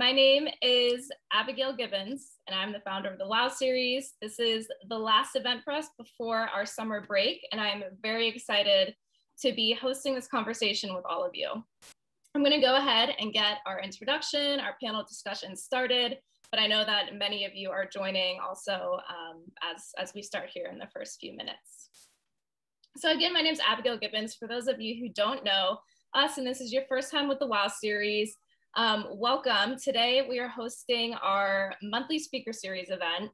My name is Abigail Gibbons, and I'm the founder of the WOW series. This is the last event for us before our summer break, and I'm very excited to be hosting this conversation with all of you. I'm going to go ahead and get our introduction, our panel discussion started, but I know that many of you are joining also as we start here in the first few minutes. So again, my name is Abigail Gibbons. For those of you who don't know us, and this is your first time with the WOW series, welcome. Today we are hosting our monthly speaker series event,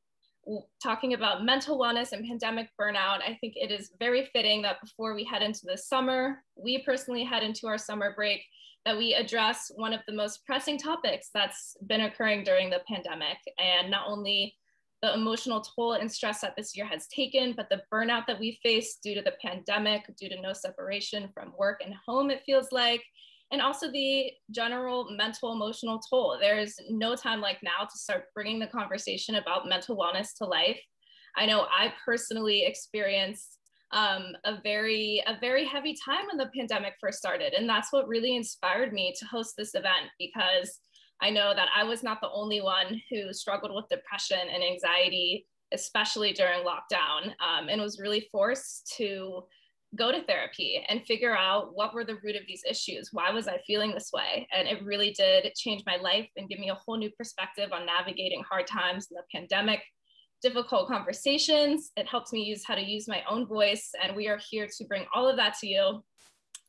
talking about mental wellness and pandemic burnout. I think it is very fitting that before we head into the summer, we personally head into our summer break, that we address one of the most pressing topics that's been occurring during the pandemic, and not only the emotional toll and stress that this year has taken, but the burnout that we face due to the pandemic, due to no separation from work and home, it feels like, and also the general mental emotional toll. There's no time like now to start bringing the conversation about mental wellness to life. I know I personally experienced a very heavy time when the pandemic first started, and that's what really inspired me to host this event, because I know that I was not the only one who struggled with depression and anxiety, especially during lockdown, and was really forced to go to therapy and figure out what were the root of these issues. Why was I feeling this way? And it really did change my life and give me a whole new perspective on navigating hard times in the pandemic, difficult conversations. It helps me use how to use my own voice. And we are here to bring all of that to you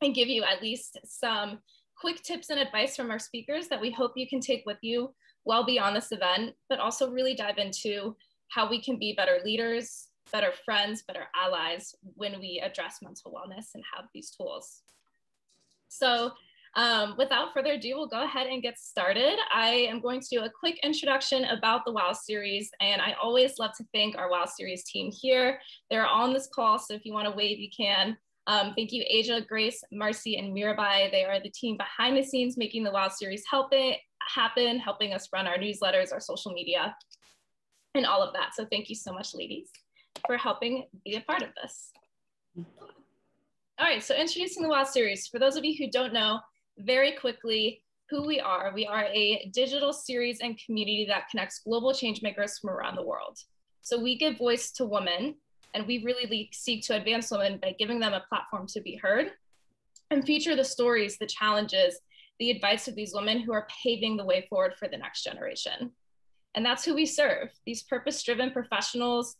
and give you at least some quick tips and advice from our speakers that we hope you can take with you well beyond this event, but also really dive into how we can be better leaders, better friends, better allies when we address mental wellness and have these tools. So without further ado, we'll go ahead and get started. I am going to do a quick introduction about the WOW series, and I always love to thank our WOW series team here. They're on this call, so if you want to wave, you can. Thank you, Asia, Grace, Marcy, and Mirabai. They are the team behind the scenes making the WOW series happen, helping us run our newsletters, our social media, and all of that. So thank you so much, ladies, for helping be a part of this. All right, so introducing the WOW series. For those of you who don't know, very quickly, who we are a digital series and community that connects global change makers from around the world. So we give voice to women, and we really seek to advance women by giving them a platform to be heard and feature the stories, the challenges, the advice of these women who are paving the way forward for the next generation. And that's who we serve, these purpose-driven professionals,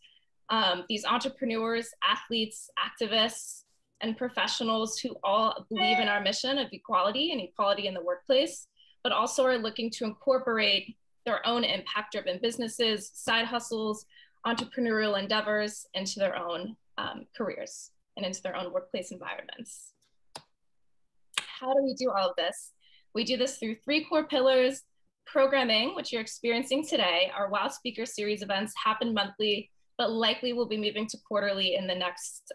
these entrepreneurs, athletes, activists, and professionals who all believe in our mission of equality and equality in the workplace, but also are looking to incorporate their own impact-driven businesses, side hustles, entrepreneurial endeavors into their own careers and into their own workplace environments. How do we do all of this? We do this through three core pillars: programming, which you're experiencing today. Our WOW Speaker Series events happen monthly, but likely will be moving to quarterly in the next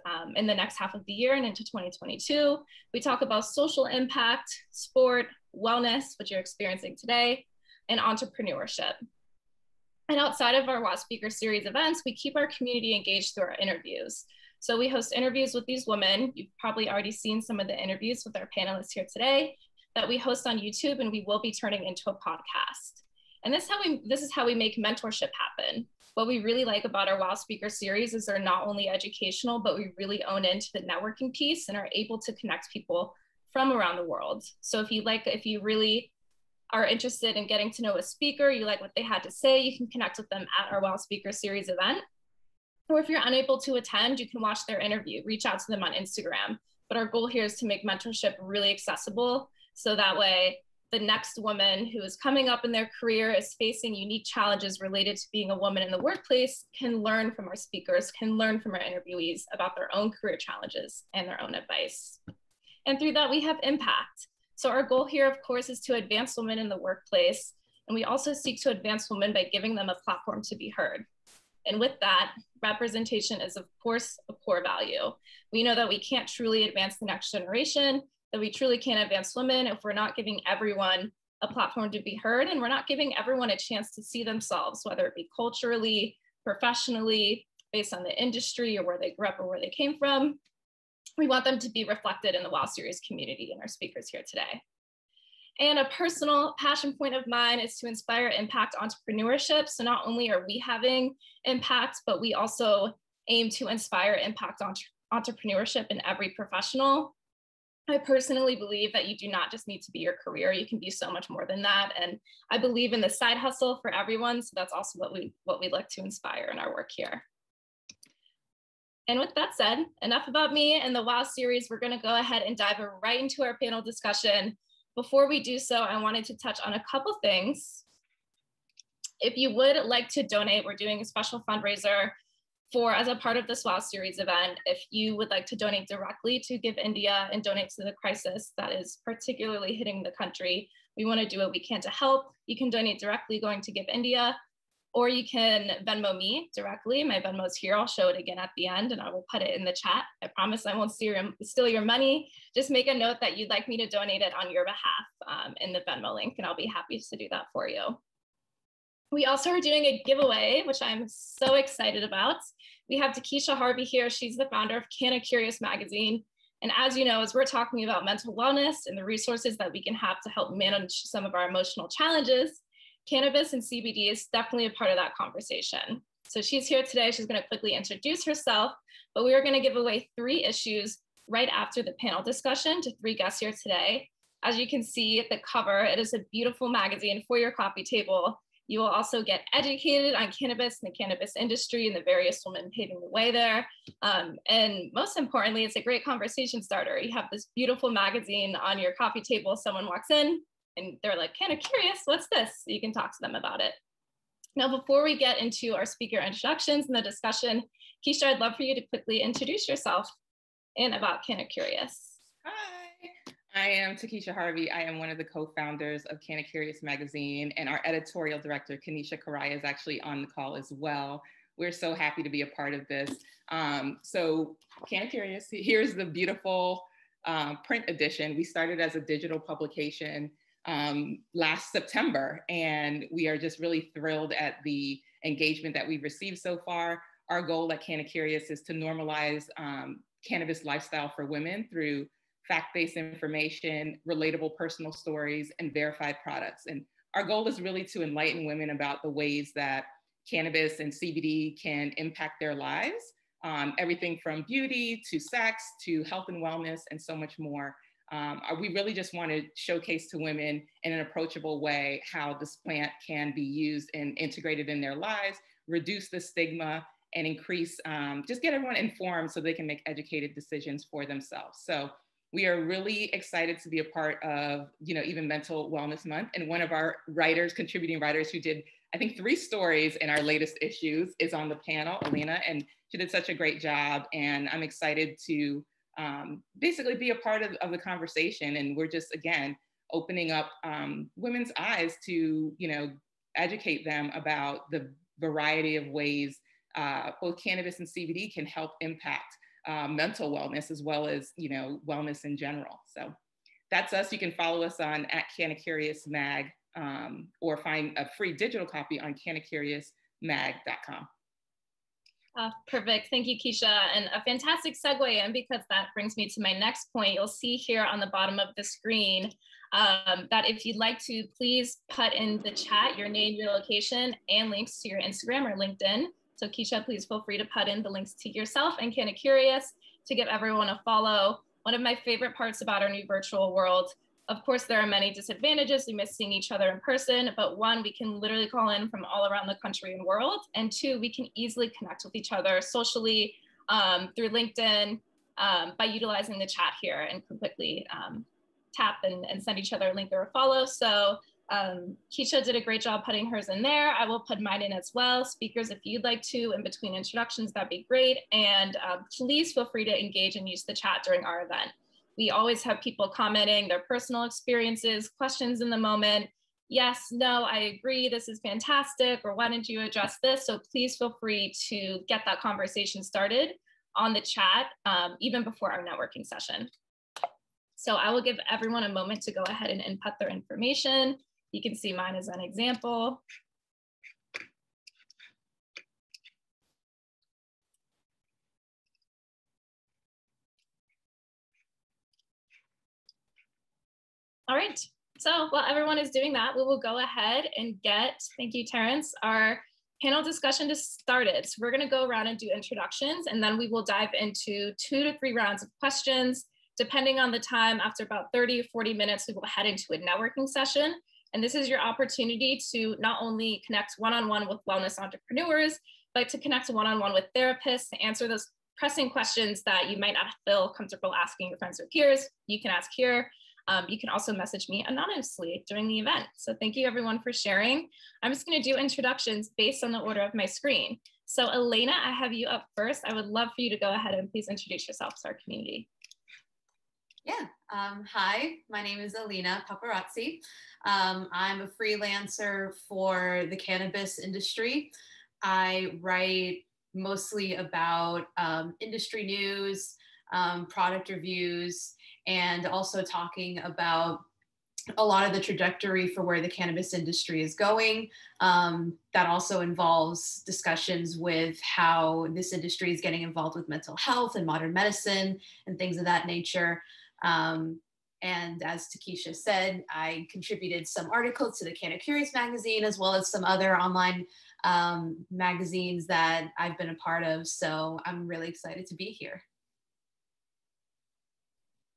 half of the year and into 2022. We talk about social impact, sport, wellness, which you're experiencing today, and entrepreneurship. And outside of our WOW Speaker Series events, we keep our community engaged through our interviews. So we host interviews with these women. You've probably already seen some of the interviews with our panelists here today that we host on YouTube, and we will be turning into a podcast. And this is how we make mentorship happen. What we really like about our WOW Speaker Series is they're not only educational, but we really own into the networking piece and are able to connect people from around the world. So if you really are interested in getting to know a speaker, you like what they had to say, you can connect with them at our WOW Speaker Series event. Or if you're unable to attend, you can watch their interview, reach out to them on Instagram. But our goal here is to make mentorship really accessible, so that way the next woman who is coming up in their career, is facing unique challenges related to being a woman in the workplace, can learn from our speakers, can learn from our interviewees about their own career challenges and their own advice. And through that, we have impact. So our goal here, of course, is to advance women in the workplace. And we also seek to advance women by giving them a platform to be heard. And with that, representation is, of course, a core value. We know that we can't truly advance the next generation, that we truly can't advance women if we're not giving everyone a platform to be heard, and we're not giving everyone a chance to see themselves, whether it be culturally, professionally, based on the industry or where they grew up or where they came from. We want them to be reflected in the WOW Series community and our speakers here today. And a personal passion point of mine is to inspire impact entrepreneurship. So not only are we having impact, but we also aim to inspire impact entrepreneurship in every professional. I personally believe that you do not just need to be your career, you can be so much more than that. And I believe in the side hustle for everyone. So that's also what we like to inspire in our work here. And with that said, enough about me and the WOW series. We're going to go ahead and dive right into our panel discussion. Before we do so, I wanted to touch on a couple things. If you would like to donate, we're doing a special fundraiser as a part of this WOW series event. If you would like to donate directly to Give India and donate to the crisis that is particularly hitting the country, we want to do what we can to help. You can donate directly going to Give India, or you can Venmo me directly. My Venmo is here. I'll show it again at the end and I will put it in the chat. I promise I won't steal your money. Just make a note that you'd like me to donate it on your behalf in the Venmo link, and I'll be happy to do that for you. We also are doing a giveaway, which I'm so excited about. We have Takesha Harvey here. She's the founder of Kinda Curious magazine. And as you know, as we're talking about mental wellness and the resources that we can have to help manage some of our emotional challenges, cannabis and CBD is definitely a part of that conversation. So she's here today. She's going to quickly introduce herself, but we are going to give away 3 issues right after the panel discussion to 3 guests here today. As you can see at the cover, it is a beautiful magazine for your coffee table. You will also get educated on cannabis and the cannabis industry and the various women paving the way there. And most importantly, it's a great conversation starter. You have this beautiful magazine on your coffee table. Someone walks in and they're like, kind of curious, what's this? So you can talk to them about it. Now, before we get into our speaker introductions and the discussion, Keisha, I'd love for you to quickly introduce yourself and about Kinda Curious. Hi, I am Takesha Harvey. I am one of the co-founders of Kinda Curious magazine, and our editorial director, Kanisha Karaya, is actually on the call as well. We're so happy to be a part of this. So Kinda Curious, here's the beautiful print edition. We started as a digital publication last September, and we are just really thrilled at the engagement that we've received so far. Our goal at Kinda Curious is to normalize cannabis lifestyle for women through fact-based information, relatable personal stories, and verified products. And our goal is really to enlighten women about the ways that cannabis and CBD can impact their lives, everything from beauty to sex to health and wellness and so much more. We really just want to showcase to women in an approachable way how this plant can be used and integrated in their lives, reduce the stigma, and increase, just get everyone informed so they can make educated decisions for themselves. So we are really excited to be a part of, even Mental Wellness Month. And one of our writers, contributing writers who did, I think, 3 stories in our latest issues is on the panel, Elena, and she did such a great job. And I'm excited to basically be a part of the conversation. And we're just, again, opening up women's eyes to, educate them about the variety of ways both cannabis and CBD can help impact mental wellness as well as, wellness in general. So that's us. You can follow us on @CannaCuriousMag or find a free digital copy on CannaCuriousMag.com. Perfect. Thank you, Keisha. And a fantastic segue in, because that brings me to my next point. You'll see here on the bottom of the screen that if you'd like to, please put in the chat your name, your location, and links to your Instagram or LinkedIn. So Keisha, please feel free to put in the links to yourself and Kinda Curious to give everyone a follow. One of my favorite parts about our new virtual world, of course, there are many disadvantages. We miss seeing each other in person, but 1, we can literally call in from all around the country and world. And 2, we can easily connect with each other socially through LinkedIn by utilizing the chat here, and can quickly tap and send each other a link or a follow. So Keisha did a great job putting hers in there. I will put mine in as well. Speakers, if you'd like to, in between introductions, that'd be great. And please feel free to engage and use the chat during our event. We always have people commenting their personal experiences, questions in the moment. Yes, no, I agree, this is fantastic, or why didn't you address this? So please feel free to get that conversation started on the chat, even before our networking session. So I will give everyone a moment to go ahead and input their information. You can see mine as an example. All right, So while everyone is doing that, we will go ahead and get, thank you, Terrence, our panel discussion just started. So we're going to go around and do introductions, and then we will dive into 2 to 3 rounds of questions. Depending on the time, after about 30 or 40 minutes, we will head into a networking session. And this is your opportunity to not only connect one-on-one with wellness entrepreneurs, but to connect one-on-one with therapists to answer those pressing questions that you might not feel comfortable asking your friends or peers. You can ask here. You can also message me anonymously during the event. So thank you everyone for sharing. I'm just going to do introductions based on the order of my screen. So Elena, I have you up first. I would love for you to go ahead and please introduce yourself to our community. Yeah, hi, my name is Elena Paparazzi. I'm a freelancer for the cannabis industry. I write mostly about industry news, product reviews, and also talking about a lot of the trajectory for where the cannabis industry is going. That also involves discussions with how this industry is getting involved with mental health and modern medicine and things of that nature. And as Takesha said, I contributed some articles to the Canna Curious magazine, as well as some other online magazines that I've been a part of. So I'm really excited to be here.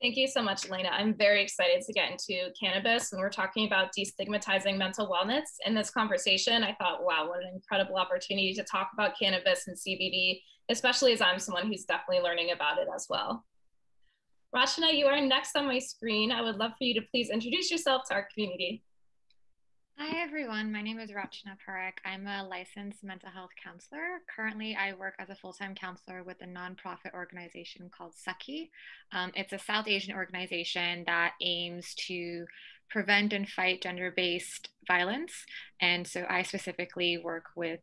Thank you so much, Elena. I'm very excited to get into cannabis, and we're talking about destigmatizing mental wellness. In this conversation, I thought, wow, what an incredible opportunity to talk about cannabis and CBD, especially as I'm someone who's definitely learning about it as well. Rachna, you are next on my screen. I would love for you to please introduce yourself to our community. Hi everyone, my name is Rachna Parekh. I'm a licensed mental health counselor. Currently, I work as a full-time counselor with a nonprofit organization called Sakhi. It's a South Asian organization that aims to prevent and fight gender-based violence. And so I specifically work with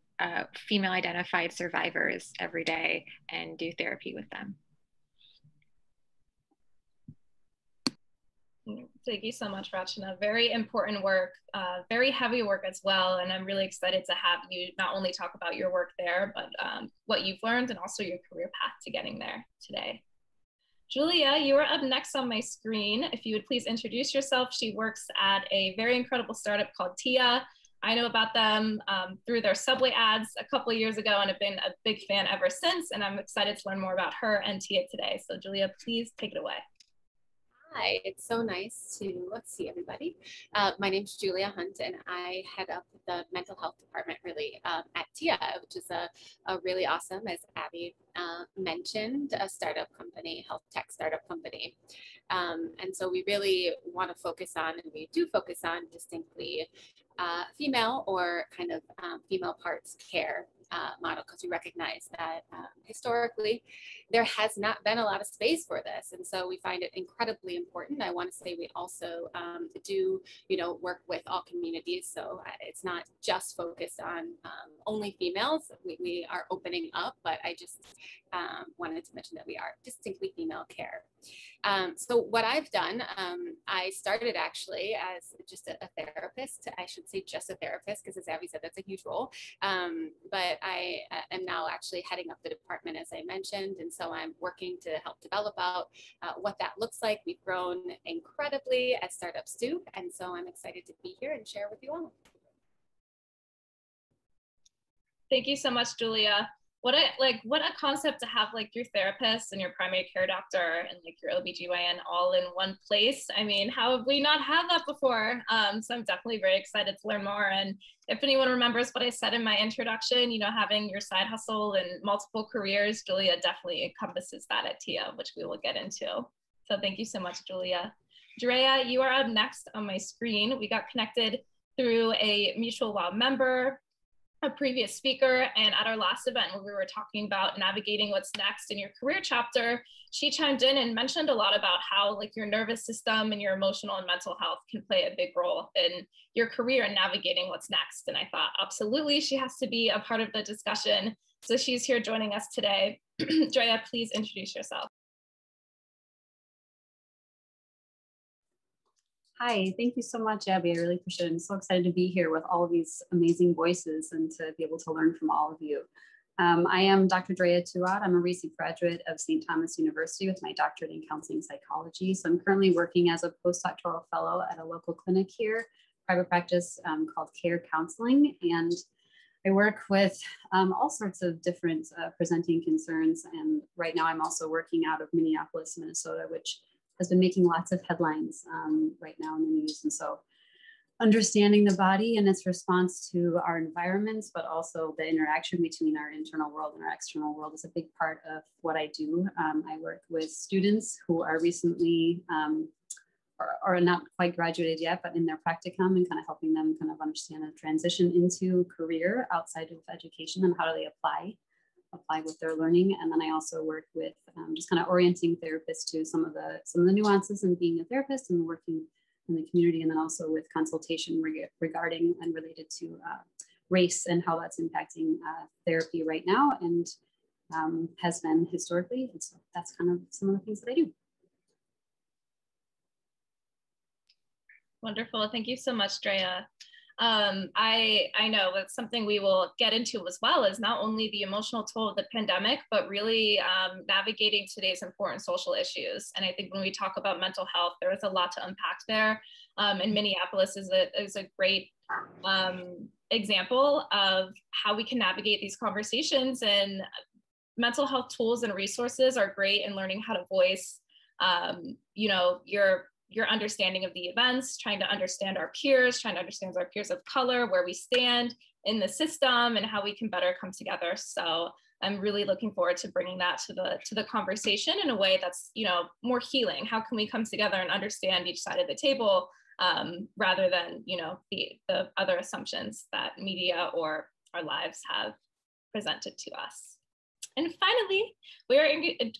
female identified survivors every day and do therapy with them. Thank you so much, Rachna. Very important work, very heavy work as well. And I'm really excited to have you not only talk about your work there, but what you've learned and also your career path to getting there today. Julia, you are up next on my screen. If you would please introduce yourself. She works at a very incredible startup called Tia. I know about them through their Subway ads a couple of years ago and have been a big fan ever since. And I'm excited to learn more about her and Tia today. So Julia, please take it away. Hi, it's so nice to see everybody. My name is Julia Hunt, and I head up the mental health department really at TIA, which is a really awesome, as Abby mentioned, a startup company, health tech startup company. And so we really want to focus on, and we do focus on distinctly female or kind of female parts care model, because we recognize that historically there has not been a lot of space for this, and so we find it incredibly important. I want to say we also do work with all communities, so it's not just focused on only females. We are opening up, but I just wanted to mention that we are distinctly female care. So what I've done, I started actually as just a therapist. I should say just a therapist, because as Abby said, that's a huge role. But I am now actually heading up the department, as I mentioned. And so I'm working to help develop out what that looks like. We've grown incredibly as startups do. And so I'm excited to be here and share with you all. Thank you so much, Julia. What a concept to have like your therapist and your primary care doctor and like your OBGYN all in one place. I mean, how have we not had that before? So I'm definitely very excited to learn more. And if anyone remembers what I said in my introduction, having your side hustle and multiple careers, Julia definitely encompasses that at TIA, which we will get into. So thank you so much, Julia. Drea, you are up next on my screen. We got connected through a mutual WOW member, a previous speaker, and at our last event where we were talking about navigating what's next in your career chapter, she chimed in and mentioned a lot about how like your nervous system and your emotional and mental health can play a big role in your career and navigating what's next. And I thought, absolutely, she has to be a part of the discussion. So she's here joining us today. Drea, please introduce yourself. Hi, thank you so much, Abby. I really appreciate it. I'm so excited to be here with all of these amazing voices and to be able to learn from all of you. I am Dr. Drea Tuad. I'm a recent graduate of St. Thomas University with my doctorate in counseling psychology. So I'm currently working as a postdoctoral fellow at a local clinic here, private practice called Care Counseling. And I work with all sorts of different presenting concerns. And right now I'm also working out of Minneapolis, Minnesota, which has been making lots of headlines right now in the news. And so understanding the body and its response to our environments, but also the interaction between our internal world and our external world is a big part of what I do. I work with students who are recently or not quite graduated yet, but in their practicum, and kind of helping them kind of understand the transition into career outside of education and how do they apply what they're learning. And then I also work with just kind of orienting therapists to some of the nuances in being a therapist and working in the community, and then also with consultation regarding and related to race and how that's impacting therapy right now and has been historically. And so that's kind of some of the things that I do. Wonderful. Thank you so much, Drea. I know it's something we will get into as well is not only the emotional toll of the pandemic, but really navigating today's important social issues. And I think when we talk about mental health, there is a lot to unpack there. And Minneapolis is a great example of how we can navigate these conversations, and mental health tools and resources are great in learning how to voice, your understanding of the events, trying to understand our peers, trying to understand our peers of color, where we stand in the system and how we can better come together. So I'm really looking forward to bringing that to the conversation in a way that's, more healing. How can we come together and understand each side of the table rather than, the other assumptions that media or our lives have presented to us. And finally, we are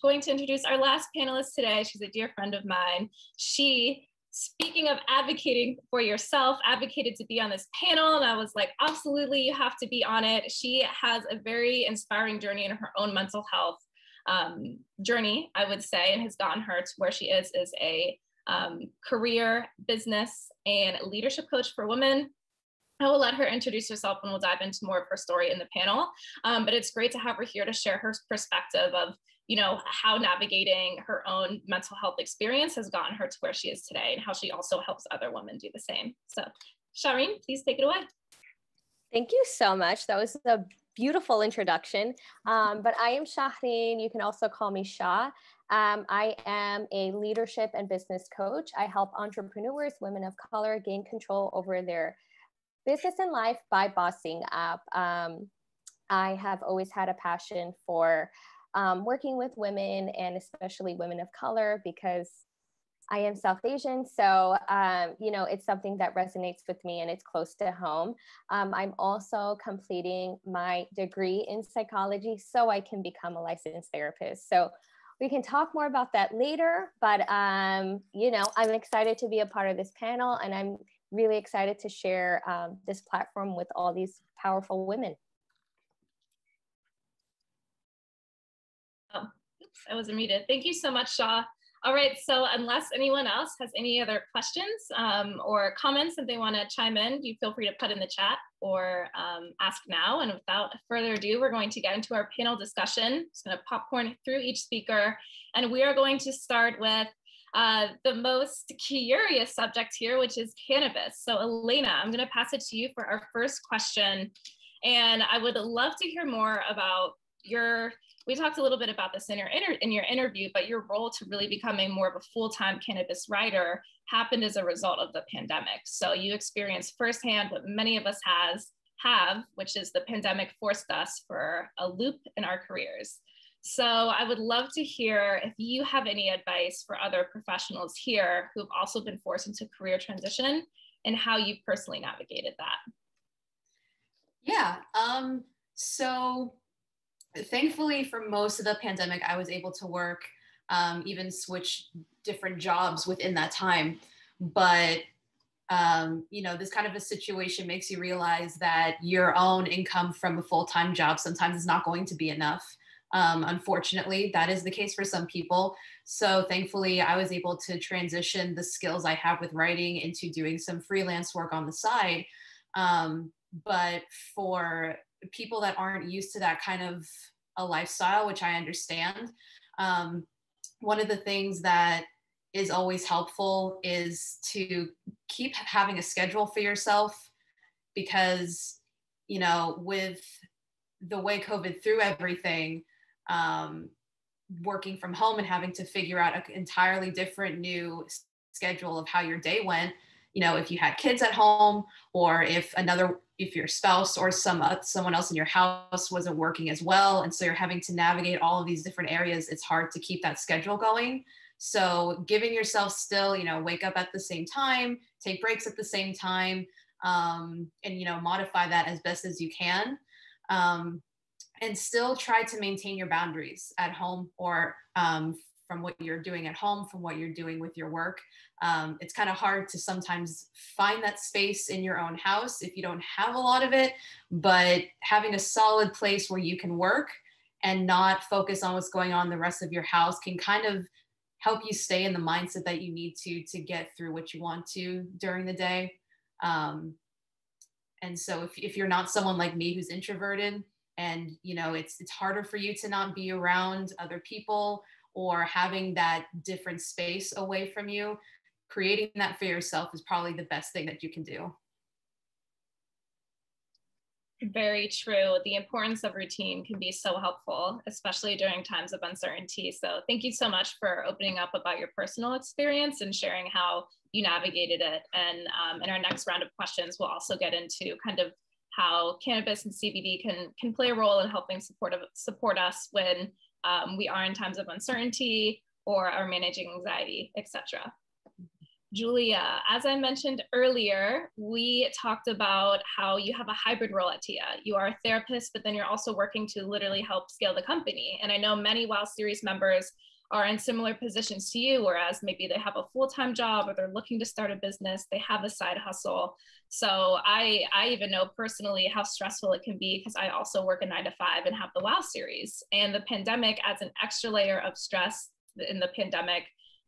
going to introduce our last panelist today. She's a dear friend of mine. She, speaking of advocating for yourself, advocated to be on this panel. And I was like, absolutely, you have to be on it. She has a very inspiring journey in her own mental health journey, I would say, and has gotten her to where she is a career, business, and leadership coach for women. I will let her introduce herself and we'll dive into more of her story in the panel. But it's great to have her here to share her perspective of, how navigating her own mental health experience has gotten her to where she is today and how she also helps other women do the same. So Shireen, please take it away. Thank you so much. That was a beautiful introduction. But I am Shireen. You can also call me Shah. I am a leadership and business coach. I help entrepreneurs, women of color, gain control over their business and life by bossing up. I have always had a passion for working with women and especially women of color because I am South Asian. So, it's something that resonates with me and it's close to home. I'm also completing my degree in psychology so I can become a licensed therapist. So we can talk more about that later, but, I'm excited to be a part of this panel and I'm really excited to share this platform with all these powerful women. Oh, oops, I wasn't muted. Thank you so much, Shah. All right, so unless anyone else has any other questions or comments that they want to chime in, you feel free to put in the chat or ask now. And without further ado, we're going to get into our panel discussion. Just going to popcorn through each speaker. And we are going to start with the most curious subject here, which is cannabis. So Elena, I'm going to pass it to you for our first question. And I would love to hear more about we talked a little bit about this in your interview, but your role to really becoming more of a full-time cannabis writer happened as a result of the pandemic. So you experienced firsthand what many of us have, which is the pandemic forced us for a loop in our careers. So I would love to hear if you have any advice for other professionals here who've also been forced into career transition and how you personally navigated that. Yeah, so thankfully for most of the pandemic, I was able to work, even switch different jobs within that time. But, this kind of a situation makes you realize that your own income from a full-time job sometimes is not going to be enough. Unfortunately, that is the case for some people. So thankfully, I was able to transition the skills I have with writing into doing some freelance work on the side. But for people that aren't used to that kind of a lifestyle, which I understand. One of the things that is always helpful is to keep having a schedule for yourself, because, you know, with the way COVID threw everything, working from home and having to figure out an entirely different new schedule of how your day went, you know, if you had kids at home, or if your spouse or someone else in your house wasn't working as well, and so you're having to navigate all of these different areas, it's hard to keep that schedule going. So giving yourself still, you know, wake up at the same time, take breaks at the same time, and, you know, modify that as best as you can. And still try to maintain your boundaries at home, or from what you're doing at home, from what you're doing with your work. It's kind of hard to sometimes find that space in your own house if you don't have a lot of it, but having a solid place where you can work and not focus on what's going on in the rest of your house can kind of help you stay in the mindset that you need to get through what you want to during the day. And so if you're not someone like me who's introverted, and, you know, it's harder for you to not be around other people, or having that different space away from you, creating that for yourself is probably the best thing that you can do. Very true. The importance of routine can be so helpful, especially during times of uncertainty. So thank you so much for opening up about your personal experience and sharing how you navigated it. And in our next round of questions, we'll also get into kind of how cannabis and CBD can play a role in helping support us when we are in times of uncertainty or are managing anxiety, etc. Julia, as I mentioned earlier, we talked about how you have a hybrid role at TIA. You are a therapist, but then you're also working to literally help scale the company. And I know many WOW Series members are in similar positions to you, whereas maybe they have a full-time job, or they're looking to start a business, they have a side hustle. So I even know personally how stressful it can be, because I also work a 9-to-5 and have the WOW Series. And the pandemic adds an extra layer of stress in the pandemic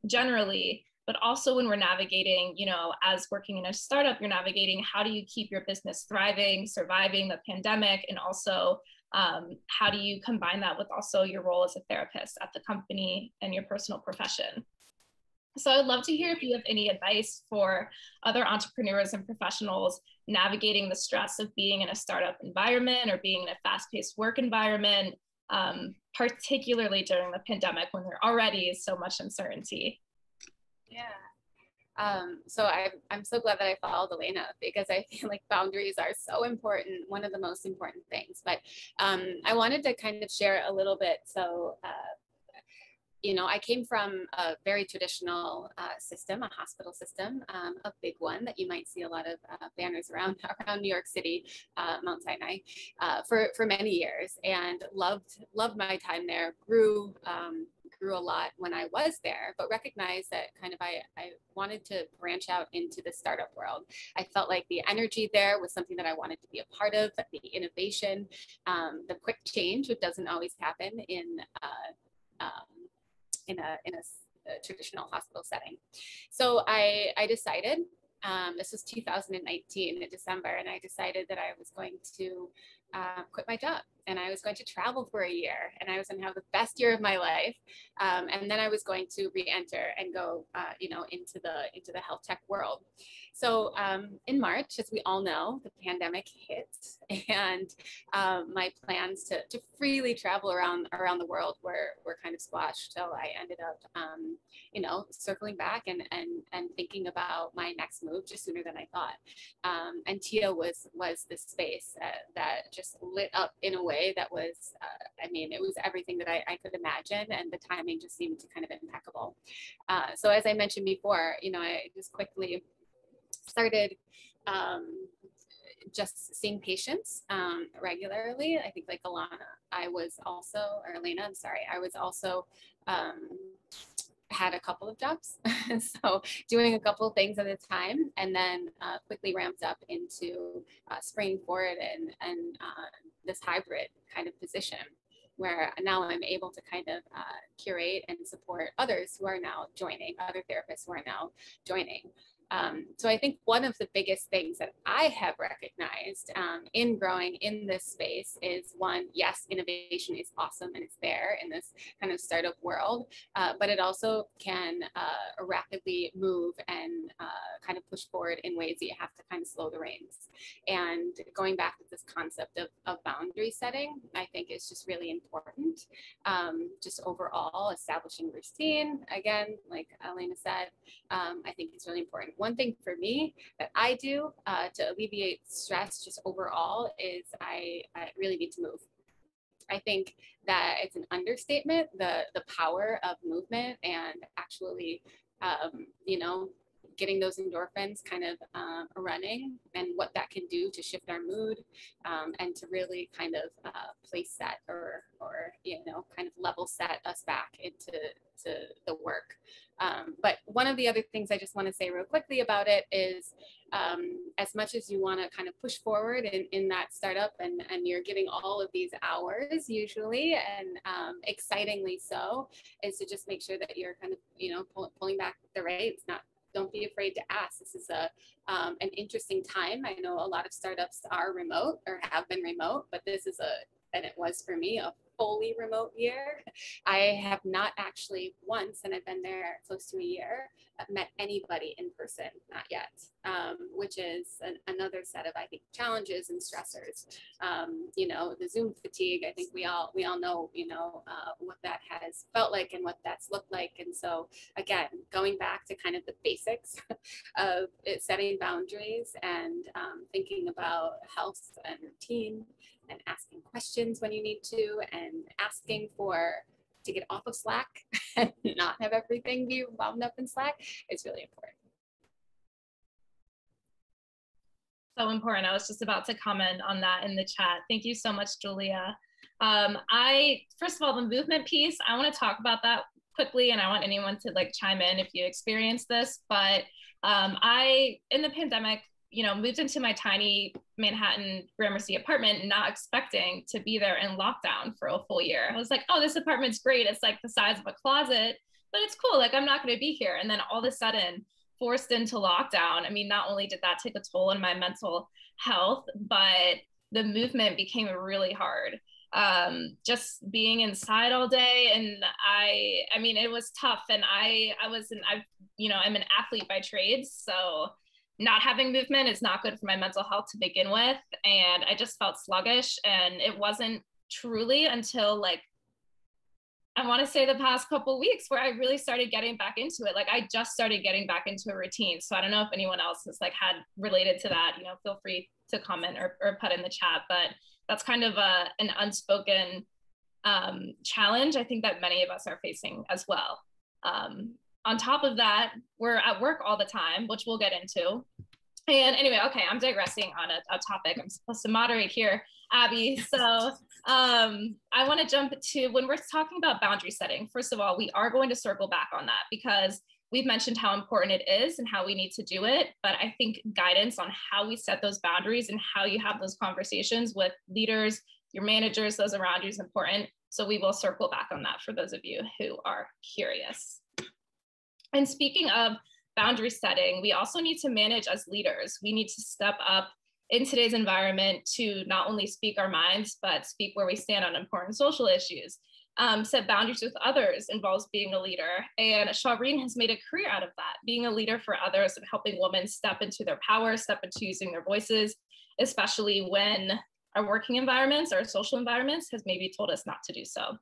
generally, but also when we're navigating, you know, as working in a startup, you're navigating how do you keep your business thriving, surviving the pandemic, and also how do you combine that with also your role as a therapist at the company and your personal profession. So I'd love to hear if you have any advice for other entrepreneurs and professionals navigating the stress of being in a startup environment or being in a fast-paced work environment, particularly during the pandemic when there already is so much uncertainty. Yeah. So I'm so glad that I followed Elena, because I feel like boundaries are so important, one of the most important things. But I wanted to kind of share a little bit. So, you know, I came from a very traditional system, a hospital system, a big one that you might see a lot of banners around New York City, Mount Sinai, for many years, and loved my time there. Grew a lot when I was there, but recognized that kind of I wanted to branch out into the startup world. I felt like the energy there was something that I wanted to be a part of, the innovation, the quick change, which doesn't always happen in a traditional hospital setting. So I decided, this was 2019 in December, and I decided that I was going to quit my job, and I was going to travel for a year, and I was going to have the best year of my life, and then I was going to re-enter and go, you know, into the health tech world. So in March, as we all know, the pandemic hit, and my plans to freely travel around the world were kind of squashed. So I ended up, you know, circling back and thinking about my next move just sooner than I thought. And TIA was this space that just lit up in a way that was, I mean, it was everything that I could imagine, and the timing just seemed to kind of impeccable. So as I mentioned before, you know, I just quickly started just seeing patients regularly. I think like Elena, I was also had a couple of jobs. So doing a couple of things at a time, and then quickly ramped up into springing forward and this hybrid kind of position, where now I'm able to kind of curate and support others who are now joining, other therapists who are now joining. So I think one of the biggest things that I have recognized in growing in this space is, one, yes, innovation is awesome and it's there in this kind of startup world, but it also can rapidly move and kind of push forward in ways that you have to kind of slow the reins. And going back to this concept of boundary setting, I think is just really important. Just overall establishing routine, again, like Elena said, I think it's really important. One thing for me that I do to alleviate stress just overall is I really need to move. I think that it's an understatement, the power of movement and actually, you know, getting those endorphins kind of running, and what that can do to shift our mood and to really kind of place set or you know, kind of level set us back into the work. But one of the other things I just want to say real quickly about it is, as much as you want to kind of push forward in that startup and you're giving all of these hours usually, and excitingly so, is to just make sure that you're kind of, you know, pulling back the reins. Don't be afraid to ask. This is an interesting time. I know a lot of startups are remote or have been remote, but this is and it was for me, a fully remote year. I have not actually once, and I've been there close to a year, met anybody in person, not yet, which is another set of, I think, challenges and stressors. You know, the Zoom fatigue, I think we all know, you know, what that has felt like and what that's looked like. And so again, going back to kind of the basics of setting boundaries and thinking about health and routine, and asking questions when you need to, and asking to get off of Slack and not have everything be wound up in Slack, it's really important. So important. I was just about to comment on that in the chat. Thank you so much, Julia. First of all, the movement piece, I want to talk about that quickly, and I want anyone to like chime in if you experience this. But I, in the pandemic, you know, moved into my tiny Manhattan Gramercy apartment, not expecting to be there in lockdown for a full year. I was like, oh, this apartment's great. It's like the size of a closet, but it's cool. Like, I'm not going to be here. And then all of a sudden, forced into lockdown. I mean, not only did that take a toll on my mental health, but the movement became really hard. Just being inside all day. And I mean, it was tough. And you know, I'm an athlete by trade. So not having movement is not good for my mental health to begin with. And I just felt sluggish. And it wasn't truly until like, I want to say the past couple of weeks where I really started getting back into it. Like I just started getting back into a routine. So I don't know if anyone else has like had related to that, you know, feel free to comment or put in the chat, but that's kind of an unspoken challenge I think that many of us are facing as well. On top of that, we're at work all the time, which we'll get into. And anyway, okay, I'm digressing on a topic. I'm supposed to moderate here, Abby. So I want to jump to when we're talking about boundary setting. First of all, we are going to circle back on that because we've mentioned how important it is and how we need to do it. But I think guidance on how we set those boundaries and how you have those conversations with leaders, your managers, those around you is important. So we will circle back on that for those of you who are curious. And speaking of boundary setting, we also need to manage as leaders. We need to step up in today's environment to not only speak our minds, but speak where we stand on important social issues. Set boundaries with others involves being a leader. And Shawreen has made a career out of that, being a leader for others and helping women step into their power, step into using their voices, especially when our working environments, our social environments has maybe told us not to do so.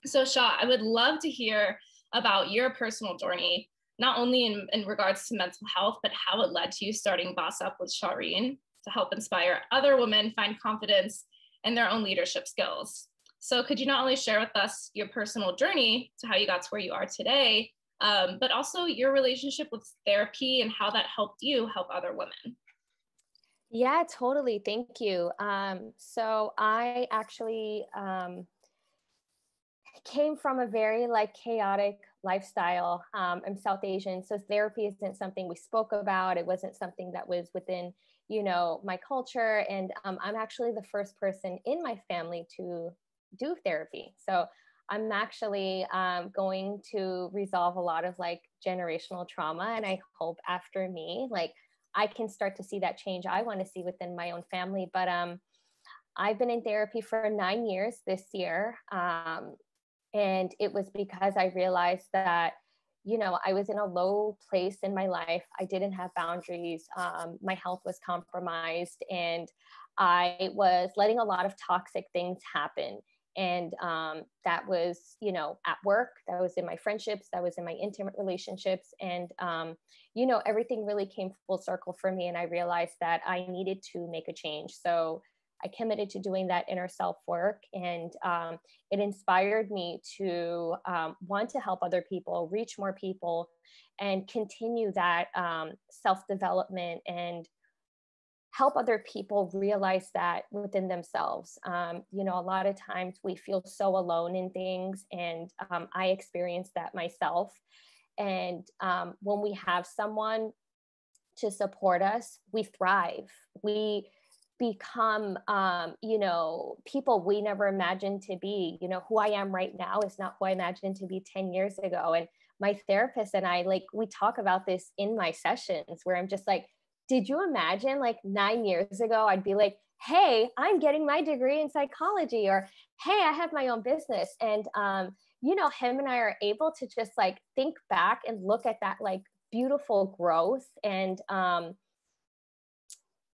So Shaw, I would love to hear about your personal journey, not only in regards to mental health, but how it led to you starting Boss Up with Shawreen to help inspire other women find confidence in their own leadership skills. So could you not only share with us your personal journey to how you got to where you are today, but also your relationship with therapy and how that helped you help other women? Yeah, totally. Thank you. So I actually came from a very like chaotic lifestyle. I'm South Asian, so therapy isn't something we spoke about. It wasn't something that was within, you know, my culture. And I'm actually the first person in my family to do therapy. So I'm actually going to resolve a lot of like generational trauma. And I hope after me, like I can start to see that change I want to see within my own family. But I've been in therapy for 9 years this year. And it was because I realized that, you know, I was in a low place in my life. I didn't have boundaries. My health was compromised, and I was letting a lot of toxic things happen. And that was, you know, at work, that was in my friendships, that was in my intimate relationships. And, you know, everything really came full circle for me. And I realized that I needed to make a change. So I committed to doing that inner self work. And it inspired me to want to help other people, reach more people, and continue that self-development and help other people realize that within themselves. You know, a lot of times we feel so alone in things, and I experienced that myself. And when we have someone to support us, we thrive. We become, you know, people we never imagined to be. You know, who I am right now is not who I imagined to be 10 years ago. And my therapist and I, like, we talk about this in my sessions where I'm just like, did you imagine like 9 years ago, I'd be like, hey, I'm getting my degree in psychology, or hey, I have my own business. And, you know, him and I are able to just like think back and look at that like beautiful growth. And,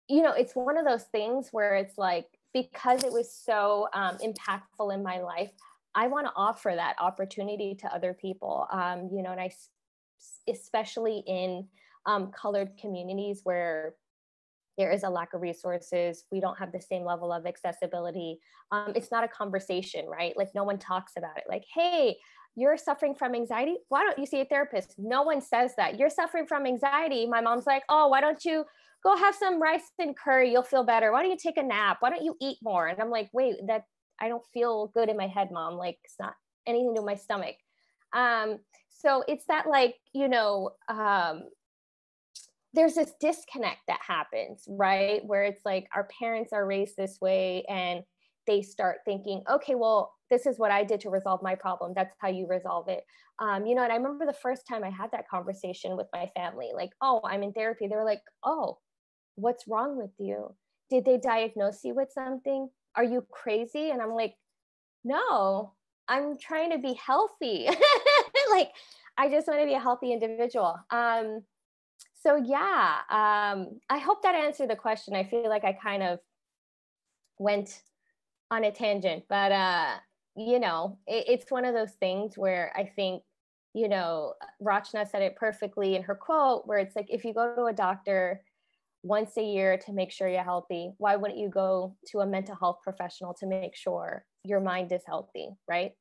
you know, it's one of those things where it's like, because it was so impactful in my life, I want to offer that opportunity to other people, you know, and I, especially in colored communities where there is a lack of resources, we don't have the same level of accessibility. It's not a conversation, right? Like no one talks about it. Like, hey, you're suffering from anxiety. Why don't you see a therapist? No one says that. You're suffering from anxiety. My mom's like, oh, why don't you go have some rice and curry? You'll feel better. Why don't you take a nap? Why don't you eat more? And I'm like, wait, that I don't feel good in my head, Mom. Like it's not anything to do with my stomach. So it's that like, you know, there's this disconnect that happens, right? Where it's like our parents are raised this way and they start thinking, okay, well, this is what I did to resolve my problem. That's how you resolve it. You know, and I remember the first time I had that conversation with my family, like, oh, I'm in therapy. They were like, oh, what's wrong with you? Did they diagnose you with something? Are you crazy? And I'm like, no, I'm trying to be healthy. Like, I just want to be a healthy individual. So yeah, I hope that answered the question. I feel like I kind of went on a tangent, but you know, it's one of those things where I think, you know, Rachna said it perfectly in her quote, where it's like, if you go to a doctor once a year to make sure you're healthy, why wouldn't you go to a mental health professional to make sure your mind is healthy, right?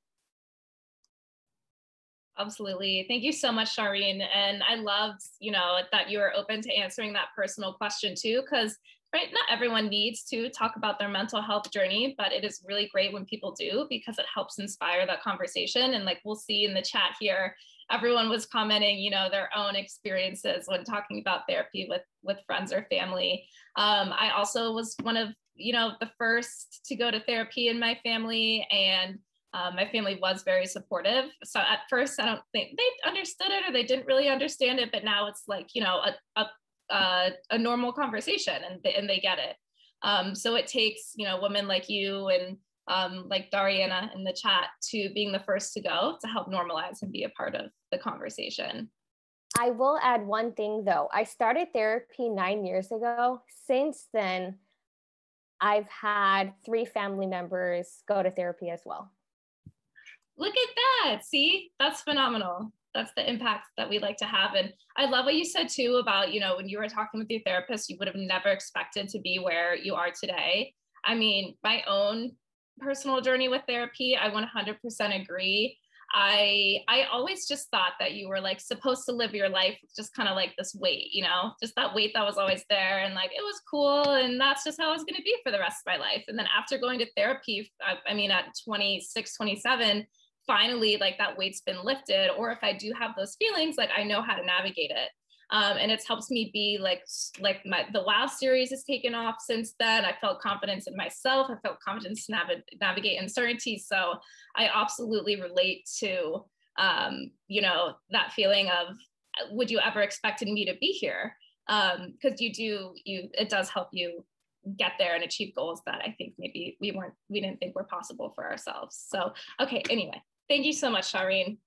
Absolutely. Thank you so much, Shireen. And I loved, you know, that you were open to answering that personal question too, because right, not everyone needs to talk about their mental health journey, but it is really great when people do, because it helps inspire that conversation. And like we'll see in the chat here, everyone was commenting, you know, their own experiences when talking about therapy with friends or family. I also was one of, you know, the first to go to therapy in my family, and my family was very supportive. So at first, I don't think they understood it or they didn't really understand it, but now it's like, you know, a normal conversation, and they get it. So it takes, you know, women like you and like Dariana in the chat to being the first to go to help normalize and be a part of the conversation. I will add one thing though. I started therapy 9 years ago. Since then, I've had 3 family members go to therapy as well. Look at that. See, that's phenomenal. That's the impact that we like to have. And I love what you said too about, you know, when you were talking with your therapist, you would have never expected to be where you are today. I mean, my own personal journey with therapy, I 100% agree. I always just thought that you were like supposed to live your life with just kind of like this weight, you know, just that weight that was always there, and like it was cool, and that's just how I was going to be for the rest of my life. And then after going to therapy, I mean, at 26, 27, finally, like that weight's been lifted, or if I do have those feelings, like I know how to navigate it. And it's helped me be the WOW series has taken off since then. I felt confidence in myself. I felt confidence to navigate uncertainty. So I absolutely relate to, that feeling of, would you ever expected me to be here? Because it does help you get there and achieve goals that I think maybe we didn't think were possible for ourselves. So, okay, anyway, thank you so much, Shireen.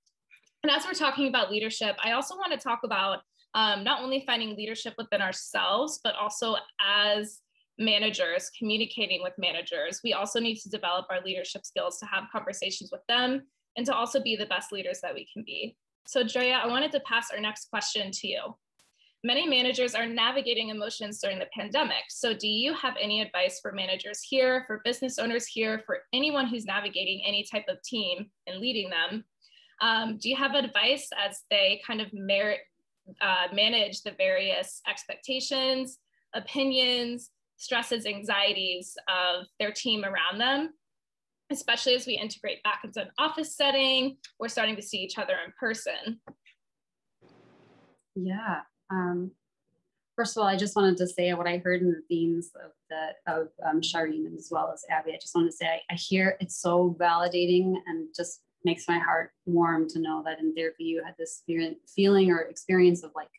And as we're talking about leadership, I also want to talk about not only finding leadership within ourselves, but also as managers, communicating with managers. We also need to develop our leadership skills to have conversations with them and to also be the best leaders that we can be. So Drea, I wanted to pass our next question to you. Many managers are navigating emotions during the pandemic. So do you have any advice for managers here, for business owners here, for anyone who's navigating any type of team and leading them? Do you have advice as they kind of manage the various expectations, opinions, stresses, anxieties of their team around them, especially as we integrate back into an office setting, we're starting to see each other in person? Yeah. First of all, I just wanted to say what I heard in the themes of Shireen as well as Abby. I just wanted to say I hear it's so validating and just makes my heart warm to know that in therapy you had this feeling or experience of like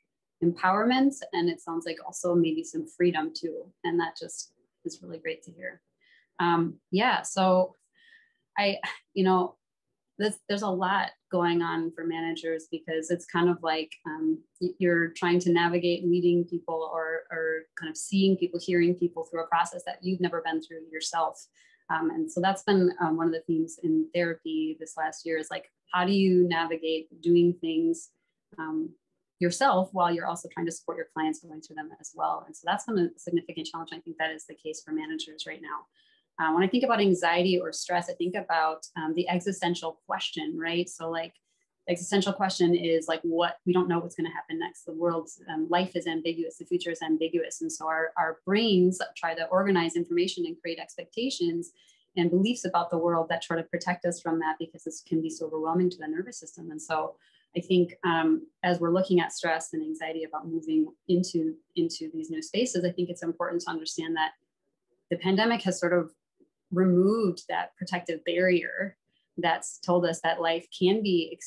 empowerment, and it sounds like also maybe some freedom too, and that just is really great to hear. So there's a lot going on for managers because it's kind of like you're trying to navigate leading people or kind of seeing people, hearing people through a process that you've never been through yourself. And so that's been one of the themes in therapy this last year is like, how do you navigate doing things yourself while you're also trying to support your clients going through them as well? And so that's been a significant challenge. I think that is the case for managers right now. When I think about anxiety or stress, I think about the existential question, right? So like the existential question is like, we don't know what's going to happen next. The world's life is ambiguous. The future is ambiguous. And so our brains try to organize information and create expectations and beliefs about the world that try to protect us from that because this can be so overwhelming to the nervous system. And so I think as we're looking at stress and anxiety about moving into these new spaces, I think it's important to understand that the pandemic has sort of removed that protective barrier that's told us that life can be,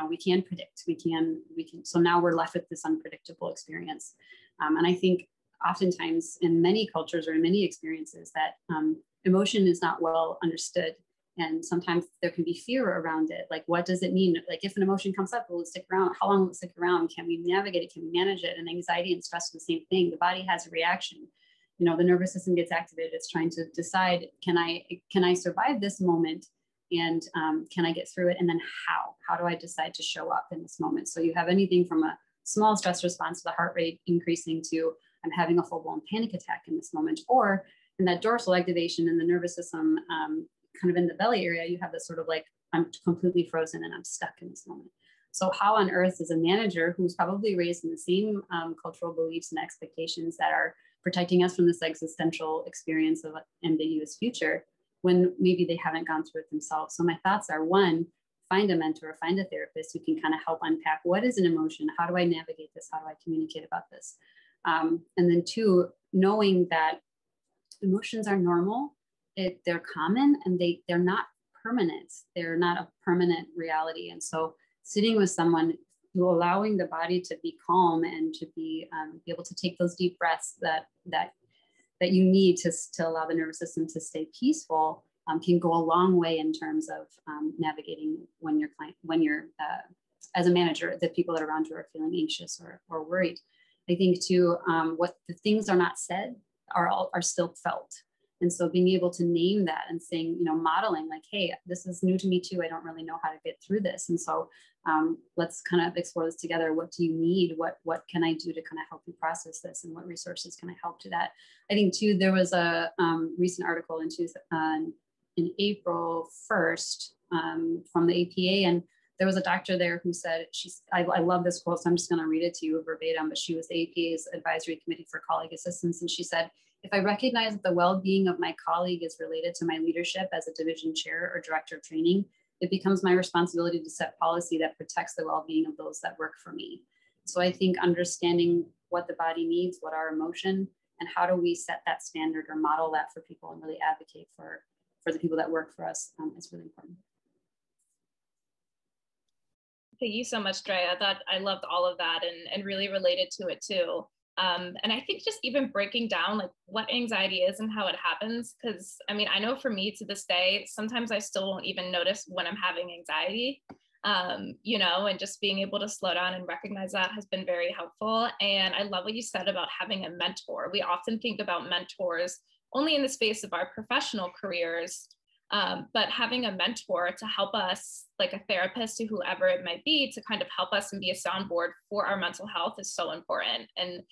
we can predict, we can. So now we're left with this unpredictable experience. And I think oftentimes in many cultures or in many experiences that emotion is not well understood. And sometimes there can be fear around it. Like, what does it mean? Like if an emotion comes up, will it stick around? How long will it stick around? Can we navigate it? Can we manage it? And anxiety and stress are the same thing. The body has a reaction. The nervous system gets activated. It's trying to decide, can I survive this moment? And can I get through it? And then how do I decide to show up in this moment? So you have anything from a small stress response, the heart rate increasing, to I'm having a full-blown panic attack in this moment, or in that dorsal activation in the nervous system, kind of in the belly area, you have this sort of like, I'm completely frozen and I'm stuck in this moment. So how on earth is a manager who's probably raised in the same cultural beliefs and expectations that are protecting us from this existential experience of an ambiguous future when maybe they haven't gone through it themselves? So my thoughts are, one, find a mentor, find a therapist who can kind of help unpack what is an emotion, how do I navigate this, how do I communicate about this? And then two, knowing that emotions are normal, they're common, and they're not permanent. They're not a permanent reality. And so sitting with someone, allowing the body to be calm and to be able to take those deep breaths that you need to allow the nervous system to stay peaceful can go a long way in terms of navigating when you're as a manager, the people that are around you are feeling anxious or worried. I think too, what the things are not said are still felt. And so being able to name that and saying, modeling like, hey, this is new to me too. I don't really know how to get through this. And so let's kind of explore this together. What do you need? What can I do to kind of help you process this? And what resources can I help to that? I think too, there was a recent article in April 1st from the APA. And there was a doctor there who said, I love this quote, so I'm just going to read it to you verbatim, but she was the APA's advisory committee for colleague assistance. And she said, if I recognize that the well-being of my colleague is related to my leadership as a division chair or director of training, it becomes my responsibility to set policy that protects the well-being of those that work for me. So I think understanding what the body needs, what our emotion, and how do we set that standard or model that for people and really advocate for the people that work for us is really important. Thank you so much, Drea. That I loved all of that and really related to it too. And I think just even breaking down like what anxiety is and how it happens, because I mean, I know for me to this day, sometimes I still won't even notice when I'm having anxiety, you know, and just being able to slow down and recognize that has been very helpful. And I love what you said about having a mentor. We often think about mentors only in the space of our professional careers, but having a mentor to help us, like a therapist or whoever it might be, to kind of help us and be a soundboard for our mental health is so important. And,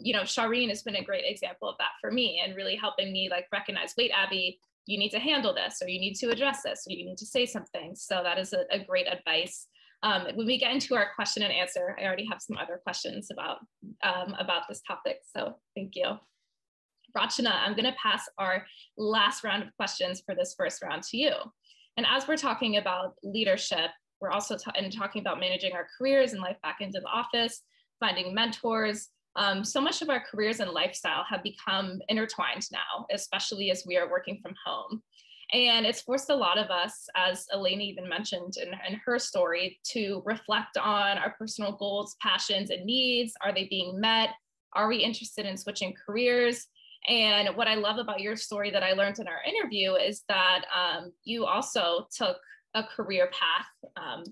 you know, Shireen has been a great example of that for me and really helping me like recognize, wait, Abby, you need to handle this, or you need to address this, or you need to say something. So that is a great advice. When we get into our question and answer, I already have some other questions about this topic. So thank you. Rachana, I'm going to pass our last round of questions for this first round to you. And as we're talking about leadership, we're also talking about managing our careers and life back into the office, finding mentors. So much of our careers and lifestyle have become intertwined now, especially as we are working from home. And it's forced a lot of us, as Elena even mentioned in her story, to reflect on our personal goals, passions, and needs. Are they being met? Are we interested in switching careers? And what I love about your story that I learned in our interview is that you also took a career path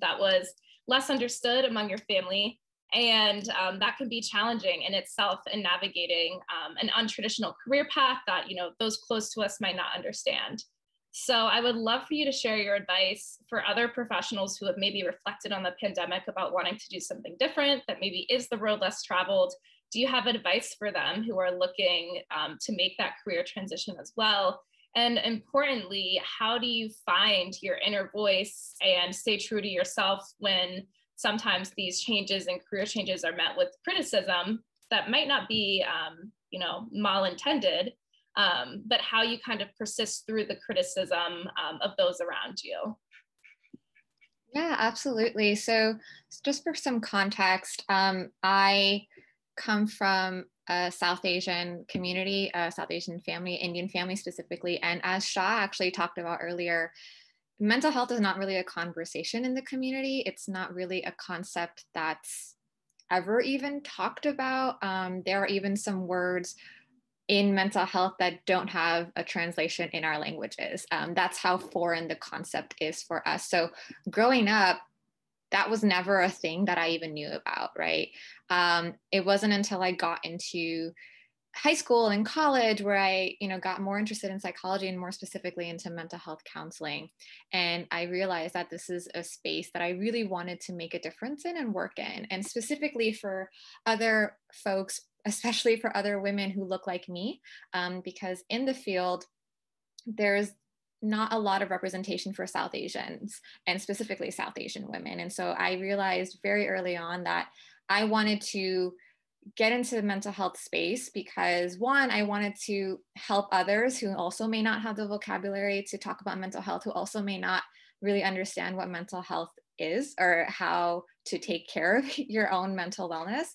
that was less understood among your family. And that can be challenging in itself in navigating an untraditional career path that, you know, those close to us might not understand. So I would love for you to share your advice for other professionals who have maybe reflected on the pandemic about wanting to do something different, that maybe is the road less traveled. Do you have advice for them who are looking to make that career transition as well? And importantly, how do you find your inner voice and stay true to yourself when sometimes these changes and career changes are met with criticism that might not be, you know, malintended, but how you kind of persist through the criticism of those around you? Yeah, absolutely. So just for some context, I come from a South Asian community, a South Asian family, Indian family specifically. And as Shah actually talked about earlier, mental health is not really a conversation in the community. It's not really a concept that's ever even talked about. There are even some words in mental health that don't have a translation in our languages. That's how foreign the concept is for us. So growing up, that was never a thing that I even knew about, right? It wasn't until I got into high school and college where I, you know, got more interested in psychology and more specifically into mental health counseling. And I realized that this is a space that I really wanted to make a difference in and work in. And specifically for other folks, especially for other women who look like me, because in the field, there's not a lot of representation for South Asians and specifically South Asian women. And so I realized very early on that I wanted to get into the mental health space because one, I wanted to help others who also may not have the vocabulary to talk about mental health, who also may not really understand what mental health is or how to take care of your own mental wellness,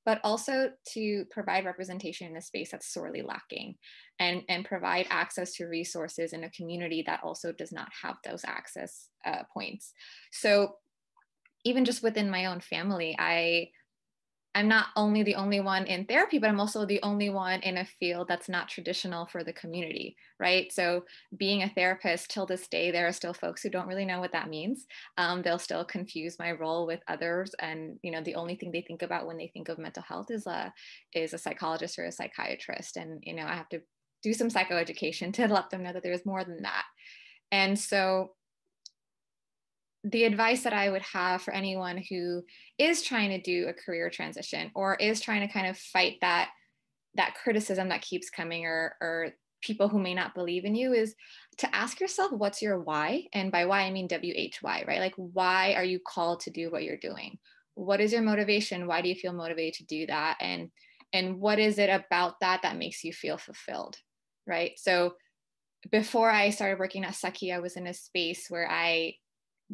but also to provide representation in a space that's sorely lacking and provide access to resources in a community that also does not have those access points. So even just within my own family, I'm not only the only one in therapy, but I'm also the only one in a field that's not traditional for the community, right? So being a therapist till this day, there are still folks who don't really know what that means. They'll still confuse my role with others. And, you know, the only thing they think about when they think of mental health is a psychologist or a psychiatrist. And, you know, I have to do some psychoeducation to let them know that there's more than that. And so the advice that I would have for anyone who is trying to do a career transition or is trying to kind of fight that criticism that keeps coming or people who may not believe in you is to ask yourself, what's your why? And by why, I mean WHY, right? Like, why are you called to do what you're doing? What is your motivation? Why do you feel motivated to do that? And what is it about that makes you feel fulfilled, right? So before I started working at Saki, I was in a space where I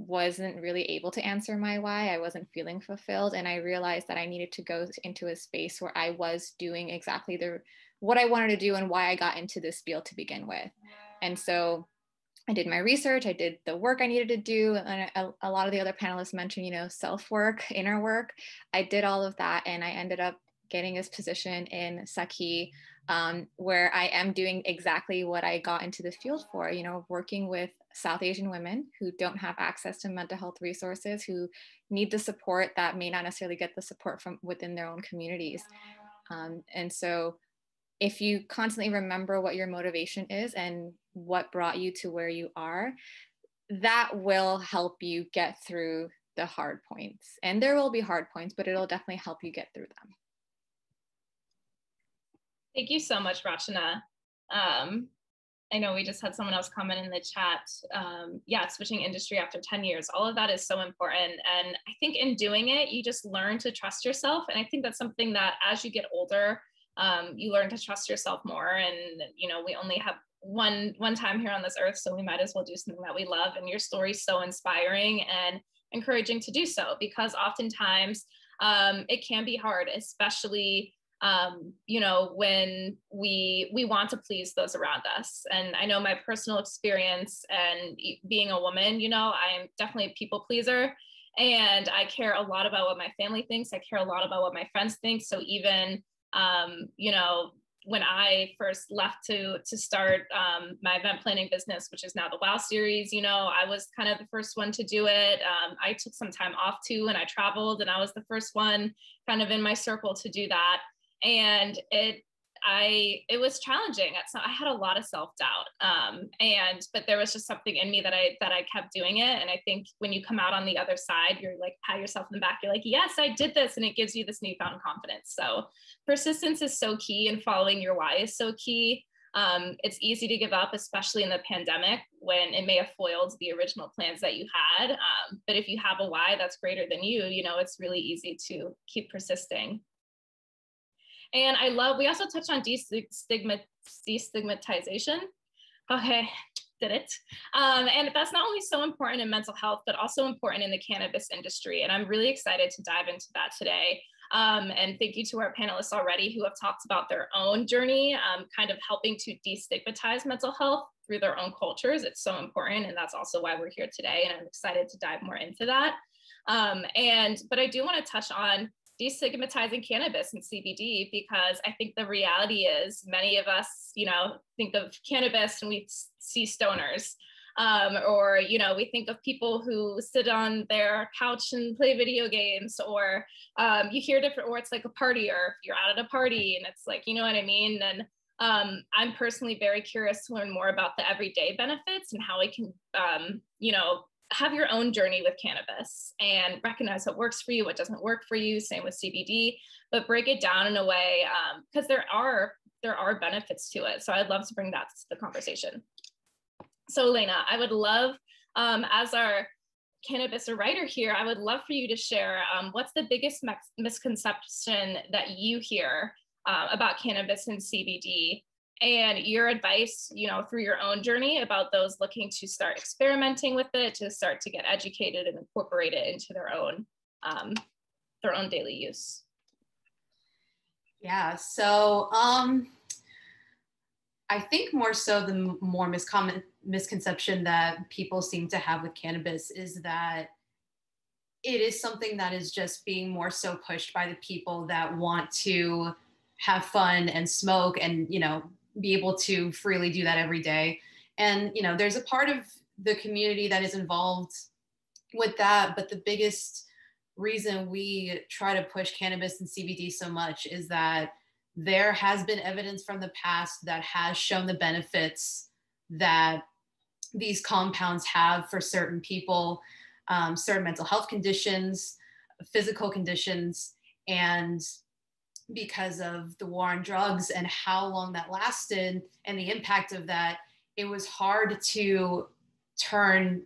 wasn't really able to answer my why. I wasn't feeling fulfilled. And I realized that I needed to go into a space where I was doing exactly what I wanted to do and why I got into this field to begin with. And so I did my research, I did the work I needed to do. And a lot of the other panelists mentioned, self-work, inner work. I did all of that. And I ended up getting this position in Saki, where I am doing exactly what I got into the field for, working with South Asian women who don't have access to mental health resources, who need the support that may not necessarily get the support from within their own communities. And so if you constantly remember what your motivation is and what brought you to where you are, that will help you get through the hard points. And there will be hard points, but it'll definitely help you get through them. Thank you so much, Rachana. I know we just had someone else comment in the chat. Switching industry after 10 years, all of that is so important. And I think in doing it, you just learn to trust yourself. And I think that's something that as you get older, you learn to trust yourself more. And, we only have one time here on this earth, so we might as well do something that we love. And your story is so inspiring and encouraging to do so, because oftentimes it can be hard, especially when we want to please those around us. And I know my personal experience and being a woman, I am definitely a people pleaser, and I care a lot about what my family thinks. I care a lot about what my friends think. So even, when I first left to start my event planning business, which is now the WOW series, I was kind of the first one to do it. I took some time off too, and I traveled, and I was the first one kind of in my circle to do that. And it was challenging. I had a lot of self-doubt, but there was just something in me that I kept doing it. And I think when you come out on the other side, you're like, pat yourself in the back. You're like, yes, I did this. And it gives you this newfound confidence. So persistence is so key, and following your why is so key. It's easy to give up, especially in the pandemic, when it may have foiled the original plans that you had. But if you have a why that's greater than you, it's really easy to keep persisting. And we also touched on destigmatization. Okay, did it. And that's not only so important in mental health, but also important in the cannabis industry. And I'm really excited to dive into that today. And thank you to our panelists already who have talked about their own journey, kind of helping to destigmatize mental health through their own cultures. It's so important. And that's also why we're here today. And I'm excited to dive more into that. But I do want to touch on destigmatizing cannabis and CBD, because I think the reality is many of us, think of cannabis and we see stoners, or, we think of people who sit on their couch and play video games, or you hear different, or it's like a party, or if you're out at a party and it's like, you know what I mean? And I'm personally very curious to learn more about the everyday benefits and how we can, have your own journey with cannabis and recognize what works for you, what doesn't work for you, same with CBD, but break it down in a way, because there are benefits to it. So I'd love to bring that to the conversation. So Elena, I would love, as our cannabis writer here, I would love for you to share what's the biggest misconception that you hear about cannabis and CBD, and your advice, through your own journey about those looking to start experimenting with it, to start to get educated and incorporate it into their own daily use. Yeah, so I think more so the more misconception that people seem to have with cannabis is that it is something that is just being more so pushed by the people that want to have fun and smoke and, be able to freely do that every day. And, there's a part of the community that is involved with that. But the biggest reason we try to push cannabis and CBD so much is that there has been evidence from the past that has shown the benefits that these compounds have for certain people, certain mental health conditions, physical conditions, and because of the war on drugs and how long that lasted and the impact of that, it was hard to turn,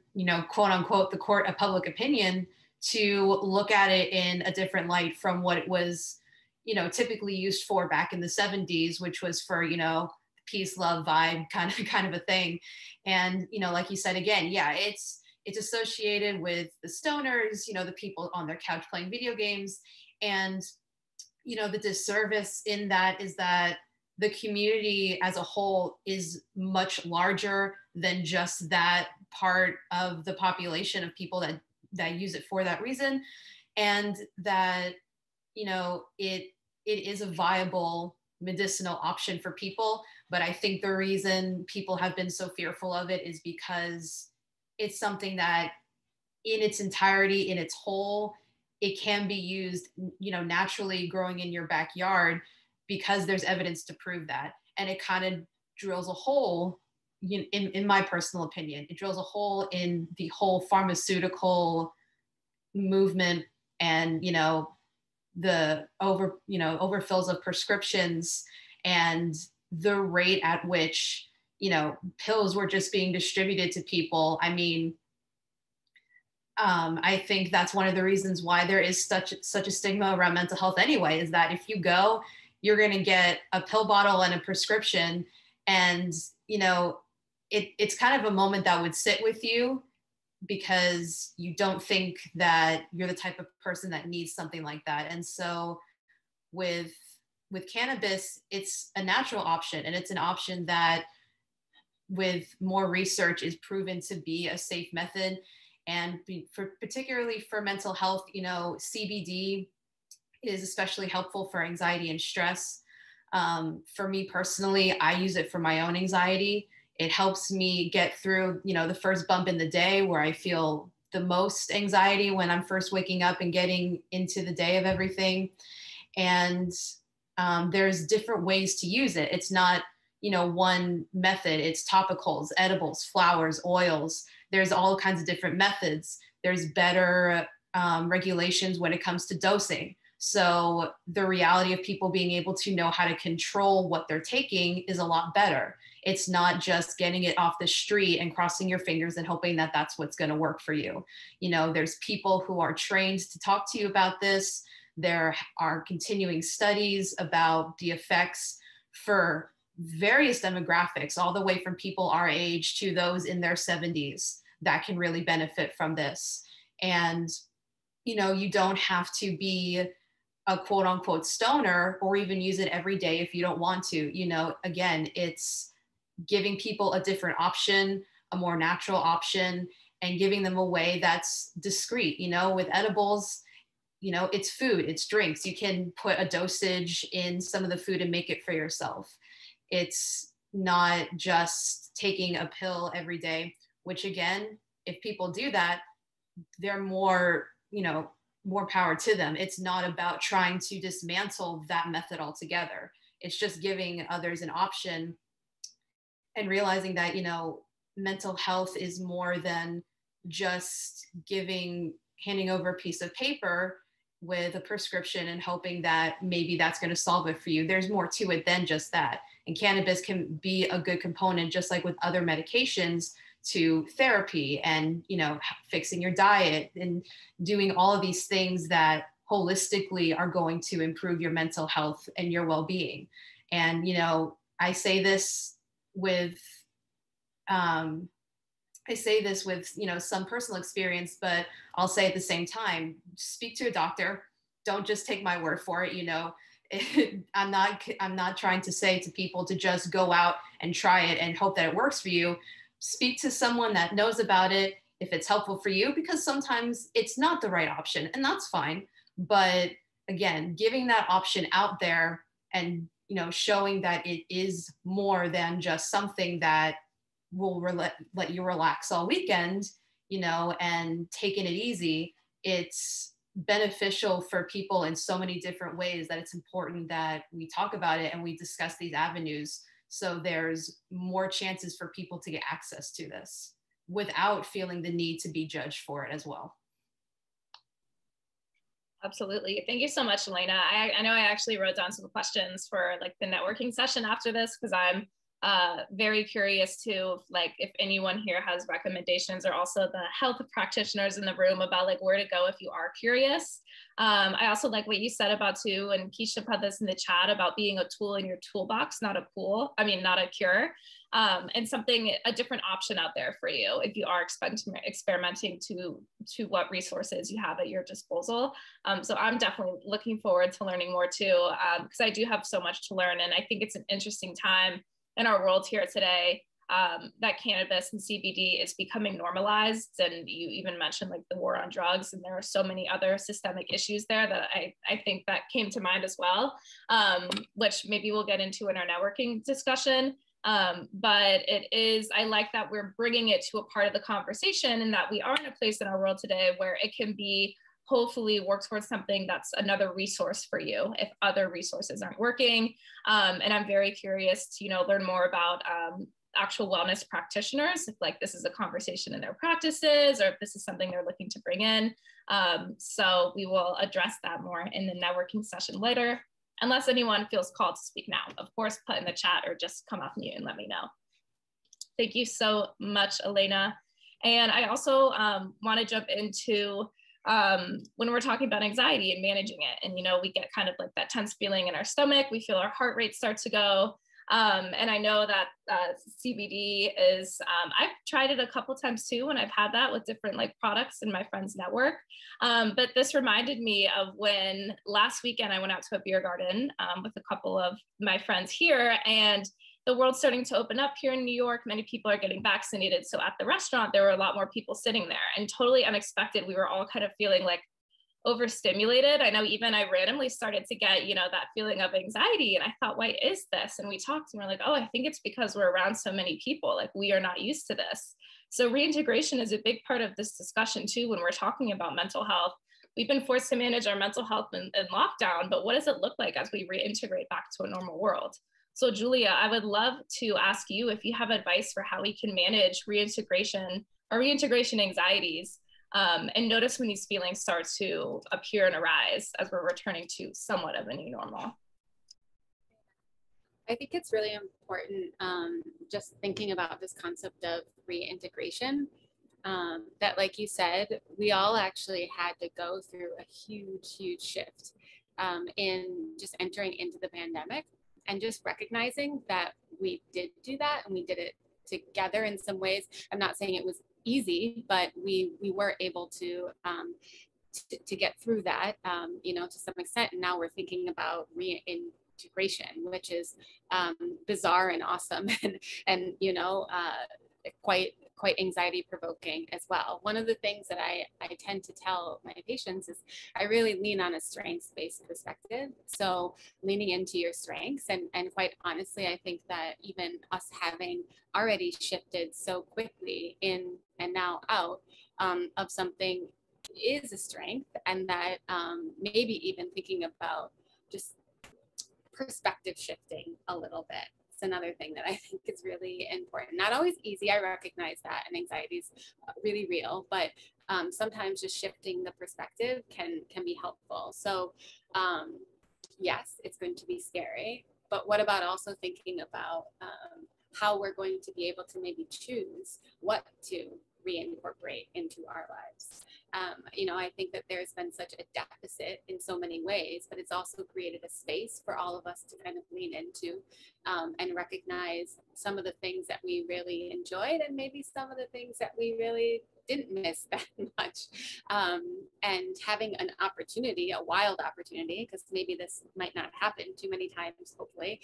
quote unquote, the court of public opinion to look at it in a different light from what it was, typically used for back in the 70s, which was for, peace, love, vibe kind of a thing. And, like you said, again, yeah, it's associated with the stoners, the people on their couch playing video games. And, the disservice in that is that the community as a whole is much larger than just that part of the population of people that use it for that reason. And that, it is a viable medicinal option for people. But I think the reason people have been so fearful of it is because it's something that in its entirety, in its whole, it can be used, naturally growing in your backyard, because there's evidence to prove that. And it kind of drills a hole, in my personal opinion, it drills a hole in the whole pharmaceutical movement and, the overfills of prescriptions and the rate at which, pills were just being distributed to people. I mean, I think that's one of the reasons why there is such a stigma around mental health anyway, is that if you go, you're going to get a pill bottle and a prescription. And, it's kind of a moment that would sit with you because you don't think that you're the type of person that needs something like that. And so with cannabis, it's a natural option, and it's an option that with more research is proven to be a safe method. And particularly for mental health, CBD is especially helpful for anxiety and stress. For me personally, I use it for my own anxiety. It helps me get through, the first bump in the day where I feel the most anxiety when I'm first waking up and getting into the day of everything. And there's different ways to use it. It's not, one method. It's topicals, edibles, flowers, oils. There's all kinds of different methods. There's better regulations when it comes to dosing. So the reality of people being able to know how to control what they're taking is a lot better. It's not just getting it off the street and crossing your fingers and hoping that that's what's going to work for you. There's people who are trained to talk to you about this. There are continuing studies about the effects for various demographics, all the way from people our age to those in their 70s that can really benefit from this. And, you don't have to be a quote unquote stoner or even use it every day if you don't want to. Again, it's giving people a different option, a more natural option, and giving them a way that's discreet. With edibles, it's food, it's drinks. You can put a dosage in some of the food and make it for yourself. It's not just taking a pill every day, which again, if people do that, they're more, more power to them. It's not about trying to dismantle that method altogether. It's just giving others an option and realizing that, mental health is more than just handing over a piece of paper with a prescription and hoping that maybe that's going to solve it for you. There's more to it than just that. And cannabis can be a good component, just like with other medications, to therapy and, fixing your diet and doing all of these things that holistically are going to improve your mental health and your well-being. And, I say this with, some personal experience, but I'll say at the same time, speak to a doctor. Don't just take my word for it. I'm not trying to say to people to just go out and try it and hope that it works for you. Speak to someone that knows about it if it's helpful for you, because sometimes it's not the right option, and that's fine. But again, giving that option out there and, showing that it is more than just something that will let you relax all weekend, and taking it easy, it's beneficial for people in so many different ways that it's important that we talk about it and we discuss these avenues, so there's more chances for people to get access to this without feeling the need to be judged for it as well. Absolutely. Thank you so much, Elena. I know I actually wrote down some questions for like the networking session after this, because I'm very curious too, like if anyone here has recommendations, or also the health practitioners in the room, about like where to go if you are curious. I also like what you said about too, and Keisha put this in the chat, about being a tool in your toolbox, not a not a cure. And something, a different option out there for you if you are experimenting to what resources you have at your disposal. So I'm definitely looking forward to learning more too, because I do have so much to learn, and I think it's an interesting time in our world here today, that cannabis and CBD is becoming normalized. And you even mentioned like the war on drugs, and there are so many other systemic issues there that I think that came to mind as well, which maybe we'll get into in our networking discussion. But I like that we're bringing it to a part of the conversation, and that we are in a place in our world today where it can be, hopefully work towards something that's another resource for you if other resources aren't working. And I'm very curious to, learn more about actual wellness practitioners, if like this is a conversation in their practices, or if this is something they're looking to bring in. So we will address that more in the networking session later, unless anyone feels called to speak now. Of course, put in the chat or just come off mute and let me know. Thank you so much, Elena. And I also want to jump into when we're talking about anxiety and managing it, and we get kind of like that tense feeling in our stomach, we feel our heart rate start to go, and I know that CBD is, I've tried it a couple times too, and I've had that with different like products in my friend's network, but this reminded me of when last weekend I went out to a beer garden with a couple of my friends here, and the world's starting to open up here in New York. Many people are getting vaccinated. So at the restaurant, there were a lot more people sitting there, and totally unexpected, we were all kind of feeling like overstimulated. I know even I randomly started to get, that feeling of anxiety, and I thought, why is this? And we talked and we're like, oh, I think it's because we're around so many people. Like, we are not used to this. So reintegration is a big part of this discussion too, when we're talking about mental health. We've been forced to manage our mental health in lockdown, but what does it look like as we reintegrate back to a normal world? So Julia, I would love to ask you if you have advice for how we can manage reintegration or reintegration anxieties, and notice when these feelings start to appear and arise as we're returning to somewhat of a new normal. I think it's really important, just thinking about this concept of reintegration, that, like you said, we all actually had to go through a huge shift in just entering into the pandemic, and just recognizing that we did do that, and we did it together in some ways. I'm not saying it was easy, but we were able to get through that, to some extent. And now we're thinking about reintegration, which is bizarre and awesome, and quite anxiety provoking as well. One of the things that I tend to tell my patients is I really lean on a strengths-based perspective. So leaning into your strengths, and quite honestly, I think that even us having already shifted so quickly in and now out of something is a strength, and that maybe even thinking about just perspective shifting a little bit. Another thing that I think is really important. Not always easy, I recognize that, and anxiety is really real, but sometimes just shifting the perspective can be helpful. So yes, it's going to be scary, but what about also thinking about how we're going to be able to maybe choose what to reincorporate into our lives. I think that there's been such a deficit in so many ways, but it's also created a space for all of us to kind of lean into and recognize some of the things that we really enjoyed, and maybe some of the things that we really didn't miss that much, and having an opportunity, a wild opportunity, because maybe this might not happen too many times, hopefully,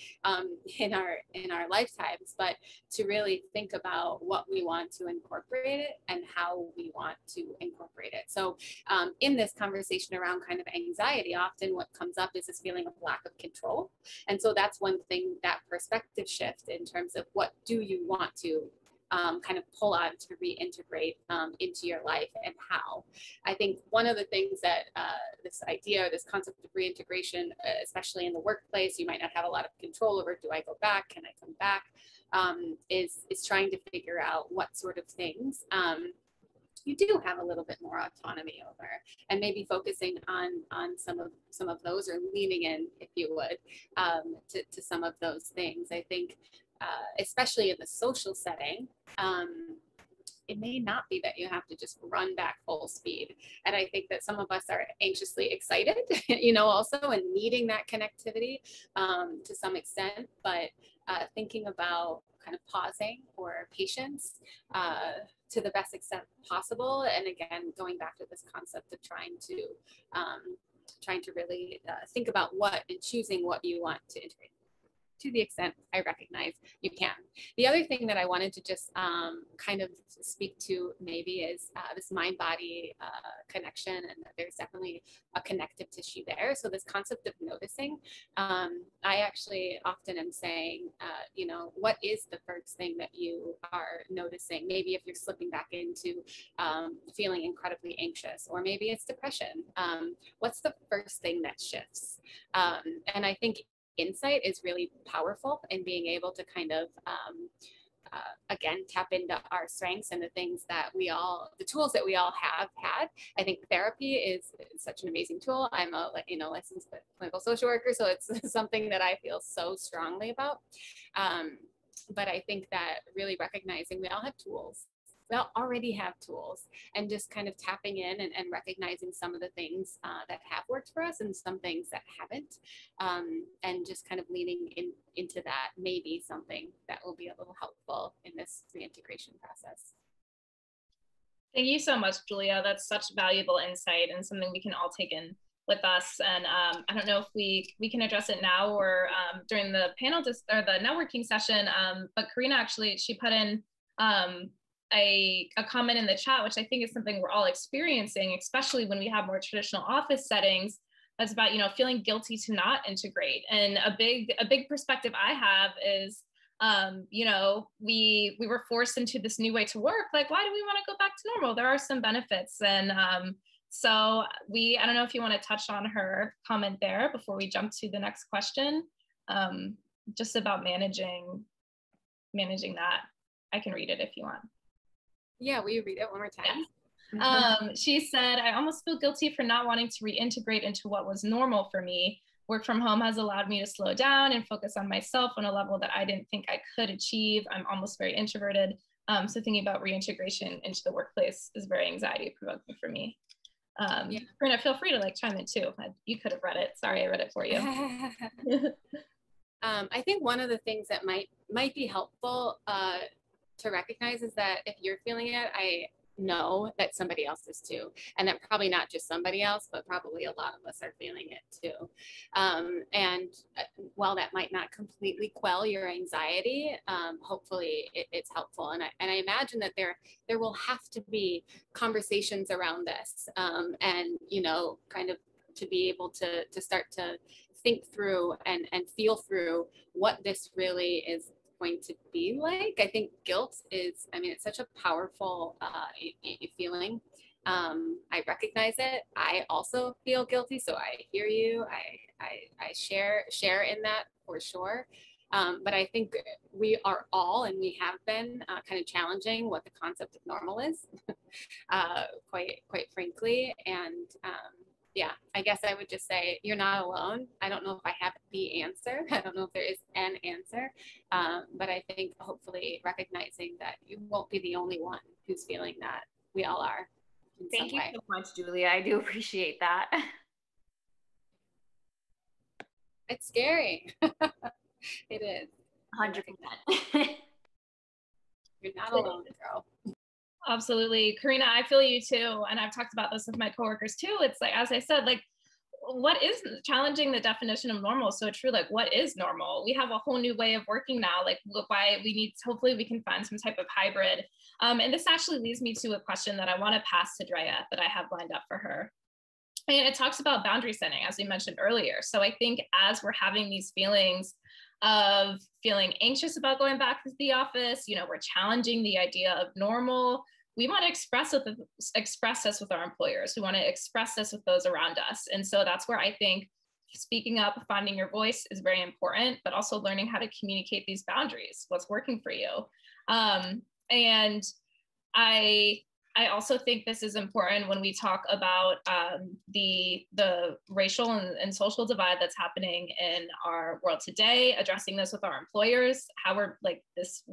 in our lifetimes, but to really think about what we want to incorporate it and how we want to incorporate it. So in this conversation around kind of anxiety, often what comes up is this feeling of lack of control. And so that's one thing, that perspective shift in terms of what do you want to kind of pull on to reintegrate into your life, and how. I think one of the things that this idea, this concept of reintegration, especially in the workplace, you might not have a lot of control over. Do I go back? Can I come back? Is trying to figure out what sort of things you do have a little bit more autonomy over, and maybe focusing on some of those, or leaning in, if you would, to some of those things. I think especially in the social setting, it may not be that you have to just run back full speed. And I think that some of us are anxiously excited, also, and needing that connectivity to some extent, but thinking about kind of pausing or patience to the best extent possible. And again, going back to this concept of trying to really think about what and choosing what you want to integrate to the extent I recognize you can. The other thing that I wanted to just kind of speak to maybe is this mind-body connection, and that there's definitely a connective tissue there. So this concept of noticing, I actually often am saying, what is the first thing that you are noticing? Maybe if you're slipping back into feeling incredibly anxious, or maybe it's depression, what's the first thing that shifts? And I think insight is really powerful in being able to kind of again tap into our strengths and the things that the tools that we all have had. I think therapy is such an amazing tool. I'm a licensed clinical social worker, so it's something that I feel so strongly about. But I think that really recognizing we all have tools. We all already have tools, and just kind of tapping in and recognizing some of the things that have worked for us and some things that haven't, and just kind of leaning into that may be something that will be a little helpful in this reintegration process. Thank you so much, Julia. That's such valuable insight and something we can all take in with us. And I don't know if we can address it now or during the panel or the networking session, but Karina actually, she put in a comment in the chat, which I think is something we're all experiencing, especially when we have more traditional office settings. That's about, feeling guilty to not integrate. And a big perspective I have is, we were forced into this new way to work. Like, why do we want to go back to normal? There are some benefits. And so I don't know if you want to touch on her comment there before we jump to the next question, just about managing that. I can read it if you want. Yeah, will you read it one more time? Yeah. She said, I almost feel guilty for not wanting to reintegrate into what was normal for me. Work from home has allowed me to slow down and focus on myself on a level that I didn't think I could achieve. I'm almost very introverted. So thinking about reintegration into the workplace is very anxiety provoking for me. Karina, feel free to chime in too. You could have read it. Sorry, I read it for you. I think one of the things that might be helpful to recognize is that if you're feeling it, I know that somebody else is too, and that probably not just somebody else, but probably a lot of us are feeling it too. And while that might not completely quell your anxiety, hopefully it's helpful. And I imagine that there will have to be conversations around this, and kind of to be able to start to think through and feel through what this really is going to be like. I think guilt is, it's such a powerful feeling. I recognize it. I also feel guilty, so I hear you. I share in that for sure. But I think we are all, and we have been kind of challenging what the concept of normal is, quite frankly. And yeah, I guess I would just say you're not alone. I don't know if I have the answer. I don't know if there is an answer, but I think hopefully recognizing that you won't be the only one who's feeling that. We all are. Thank you so much, Julia. I do appreciate that. It's scary. It is. 100%. You're not alone, girl. Absolutely. Karina, I feel you too. And I've talked about this with my coworkers too. It's like, as I said, what is challenging the definition of normal? So true. What is normal? We have a whole new way of working now. Why we need, hopefully we can find some type of hybrid. And this actually leads me to a question that I want to pass to Drea that I have lined up for her. And it talks about boundary setting, as we mentioned earlier. So I think as we're having these feelings of feeling anxious about going back to the office, we're challenging the idea of normal. We want to express this with our employers. We want to express this with those around us. And so that's where I think speaking up, finding your voice is very important, but also learning how to communicate these boundaries, what's working for you. And I I also think this is important when we talk about the racial and social divide that's happening in our world today, addressing this with our employers, how we're like this,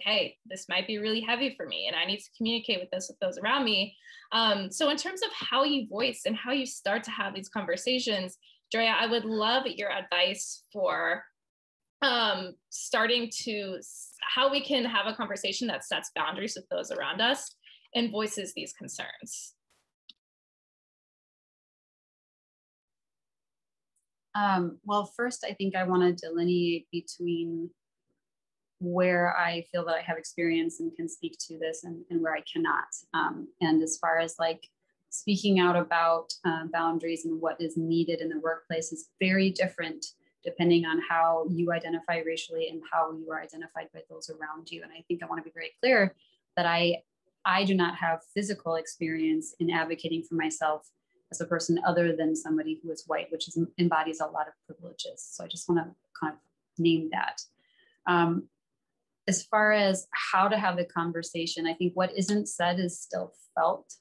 hey, this might be really heavy for me and I need to communicate with this with those around me. So in terms of how you voice and how you start to have these conversations, Drea, I would love your advice for starting to, how we can have a conversation that sets boundaries with those around us and voices these concerns. Well, first, I think I want to delineate between where I feel that I have experience and can speak to this and where I cannot. And as far as like speaking out about boundaries and what is needed in the workplace is very different depending on how you identify racially and how you are identified by those around you. And I think I want to be very clear that I do not have physical experience in advocating for myself as a person other than somebody who is white, which embodies a lot of privileges. So I just want to kind of name that. As far as how to have the conversation, I think what isn't said is still felt.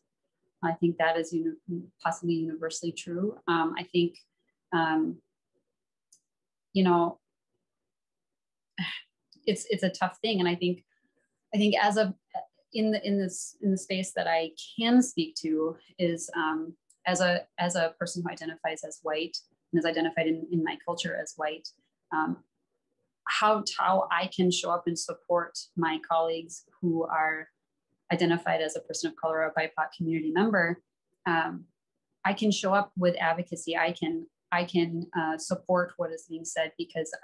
I think that is possibly universally true. I think, you know, it's a tough thing. And I think as in the space that I can speak to is as a person who identifies as white and is identified in my culture as white, how I can show up and support my colleagues who are identified as a person of color or a BIPOC community member. I can show up with advocacy. I can support what is being said because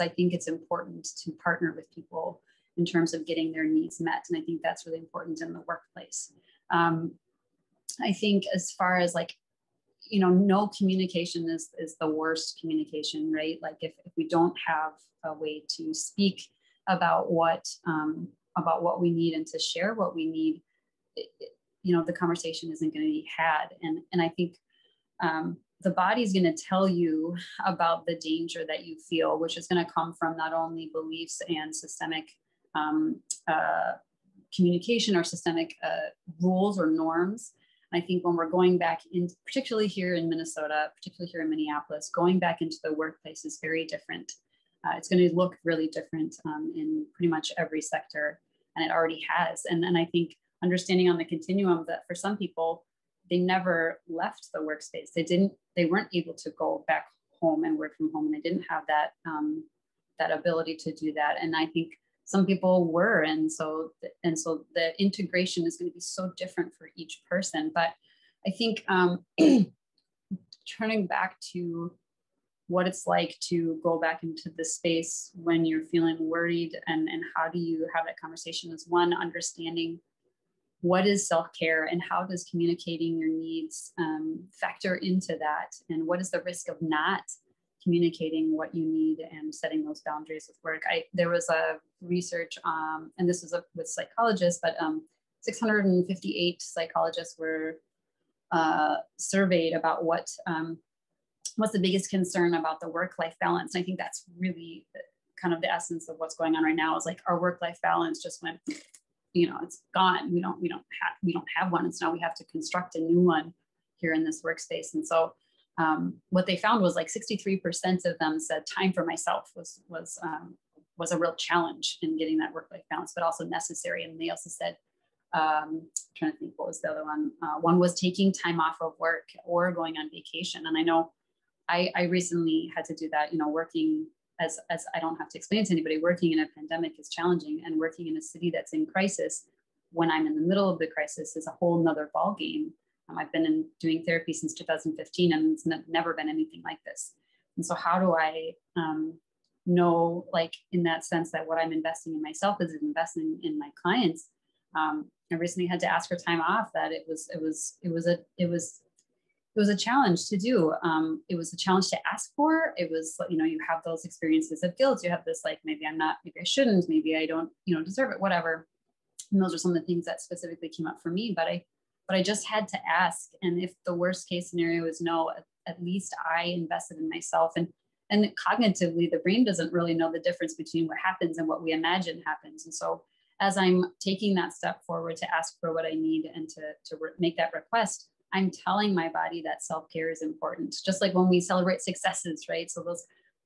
I think it's important to partner with people in terms of getting their needs met. And I think that's really important in the workplace. I think as far as like, you know, no communication is the worst communication, right? Like if we don't have a way to speak about what we need and to share what we need, you know, the conversation isn't going to be had. And I think the body's going to tell you about the danger that you feel, which is going to come from not only beliefs and systemic communication or systemic rules or norms. I think when we're going back in, particularly here in Minnesota, particularly here in Minneapolis, going back into the workplace is very different. It's going to look really different in pretty much every sector, and it already has. And I think understanding on the continuum that for some people, they never left the workspace. They weren't able to go back home and work from home, and they didn't have that that ability to do that. And I think some people were, and so the integration is going to be so different for each person. But I think turning back to what it's like to go back into the space when you're feeling worried, and how do you have that conversation is one, understanding what is self-care and how does communicating your needs factor into that, and what is the risk of not communicating what you need and setting those boundaries with work. There was a research, and this is with psychologists, but 658 psychologists were surveyed about what's the biggest concern about the work-life balance. And I think that's really kind of the essence of what's going on right now, is like our work-life balance just went, you know, it's gone. We don't have one. And so now we have to construct a new one here in this workspace. And so what they found was like 63% of them said time for myself was a real challenge in getting that work-life balance, but also necessary. And they also said, I'm trying to think what was the other one. One was taking time off of work or going on vacation. And I know I recently had to do that, you know, working as I don't have to explain to anybody, working in a pandemic is challenging, and working in a city that's in crisis when I'm in the middle of the crisis is a whole nother ballgame. I've been doing therapy since 2015, and it's never been anything like this. And so how do I know, like in that sense, that what I'm investing in myself is investing in my clients? I recently had to ask for time off. That it was a challenge to do. It was a challenge to ask for. It was, you know, you have those experiences of guilt. You have this like, maybe I shouldn't, maybe I don't, you know, deserve it, whatever. And those are some of the things that specifically came up for me. But I just had to ask. And if the worst case scenario is no, at least I invested in myself. And cognitively, the brain doesn't really know the difference between what happens and what we imagine happens. And so as I'm taking that step forward to ask for what I need and to make that request, I'm telling my body that self-care is important. Just like when we celebrate successes, right? So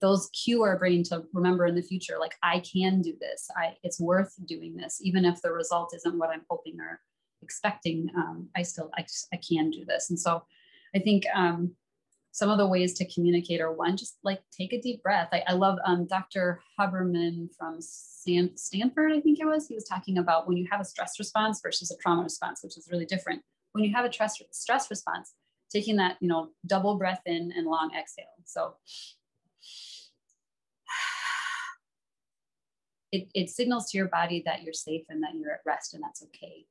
those cue our brain to remember in the future, like, I can do this. It's worth doing this, even if the result isn't what I'm hoping or expecting. I can do this. And so I think some of the ways to communicate are, one, just like take a deep breath. I love Dr. Huberman from Stanford, I think it was. He was talking about when you have a stress response versus a trauma response, which is really different. When you have a stress response, taking that, double breath in and long exhale. So it signals to your body that you're safe and that you're at rest, and that's okay.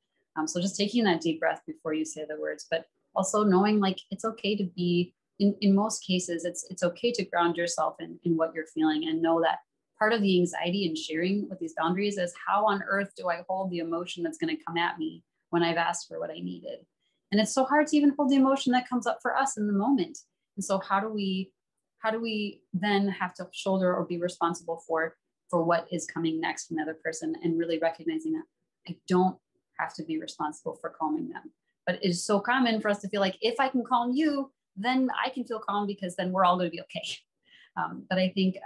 So just taking that deep breath before you say the words, but also knowing, like, it's okay to be, in most cases, it's okay to ground yourself in what you're feeling, and know that part of the anxiety in sharing with these boundaries is, how on earth do I hold the emotion that's going to come at me when I've asked for what I needed? And it's so hard to even hold the emotion that comes up for us in the moment. And so how do we then have to shoulder or be responsible for what is coming next from the other person, and really recognizing that I don't have to be responsible for calming them. But it is so common for us to feel like, if I can calm you, then I can feel calm, because then we're all going to be okay. But I think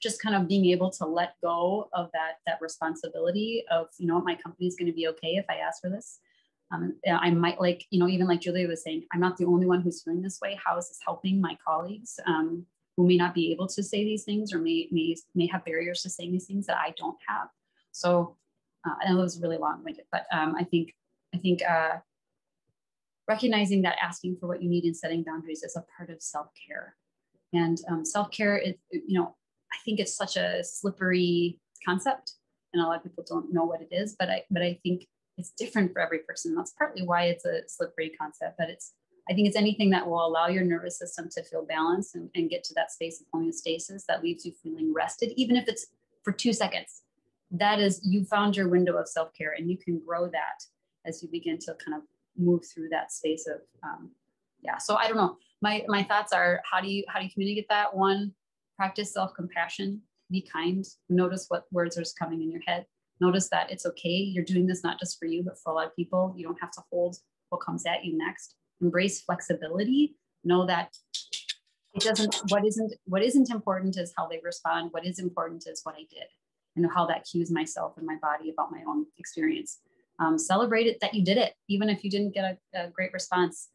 just kind of being able to let go of that responsibility of, my company is going to be okay if I ask for this. I might, even like Julia was saying, I'm not the only one who's feeling this way. How is this helping my colleagues who may not be able to say these things, or may have barriers to saying these things that I don't have? So I know it was really long-winded, but I think recognizing that asking for what you need and setting boundaries is a part of self-care. And self-care is, I think it's such a slippery concept, and a lot of people don't know what it is, but I think it's different for every person. That's partly why it's a slippery concept, but I think it's anything that will allow your nervous system to feel balanced and get to that space of homeostasis that leaves you feeling rested, even if it's for 2 seconds. That is, you found your window of self-care, and you can grow that as you begin to kind of move through that space of, So I don't know. My thoughts are, how do you communicate that? One, practice self-compassion, be kind, notice what words are coming in your head. Notice that it's okay. You're doing this not just for you, but for a lot of people. You don't have to hold what comes at you next. Embrace flexibility. Know that what isn't important is how they respond. What is important is what I did, and how that cues myself and my body about my own experience. Celebrate it that you did it, even if you didn't get a great response.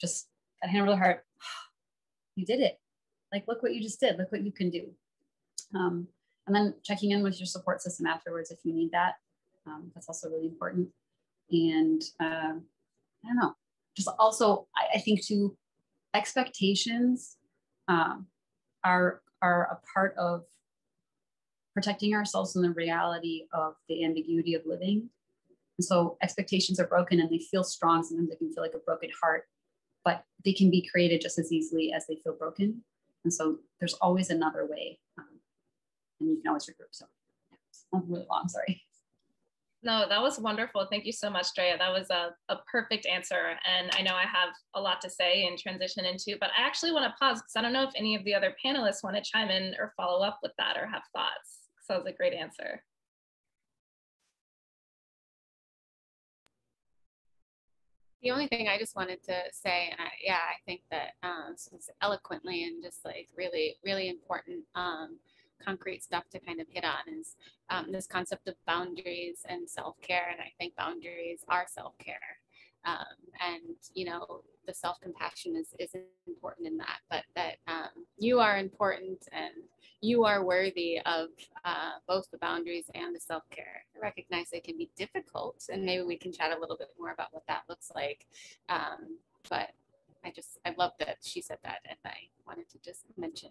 Just a hand over the heart. You did it. Like, look what you just did. Look what you can do. And then checking in with your support system afterwards if you need that. That's also really important. And I don't know. Just also, I think too, expectations are a part of protecting ourselves from the reality of the ambiguity of living. And so expectations are broken, and they feel strong. Sometimes they can feel like a broken heart, but they can be created just as easily as they feel broken. And so there's always another way, and you can always regroup. So I'm really long, sorry. No, that was wonderful. Thank you so much, Drea. That was a perfect answer. And I know I have a lot to say and transition into, but I actually want to pause because I don't know if any of the other panelists want to chime in or follow up with that or have thoughts. So that was a great answer. The only thing I just wanted to say, and I think that eloquently and just like really, really important concrete stuff to kind of hit on is this concept of boundaries and self-care. And I think boundaries are self-care. And, the self-compassion is important in that, but that you are important and you are worthy of both the boundaries and the self-care. I recognize they can be difficult, and maybe we can chat a little bit more about what that looks like. But I love that she said that, and I wanted to just mention.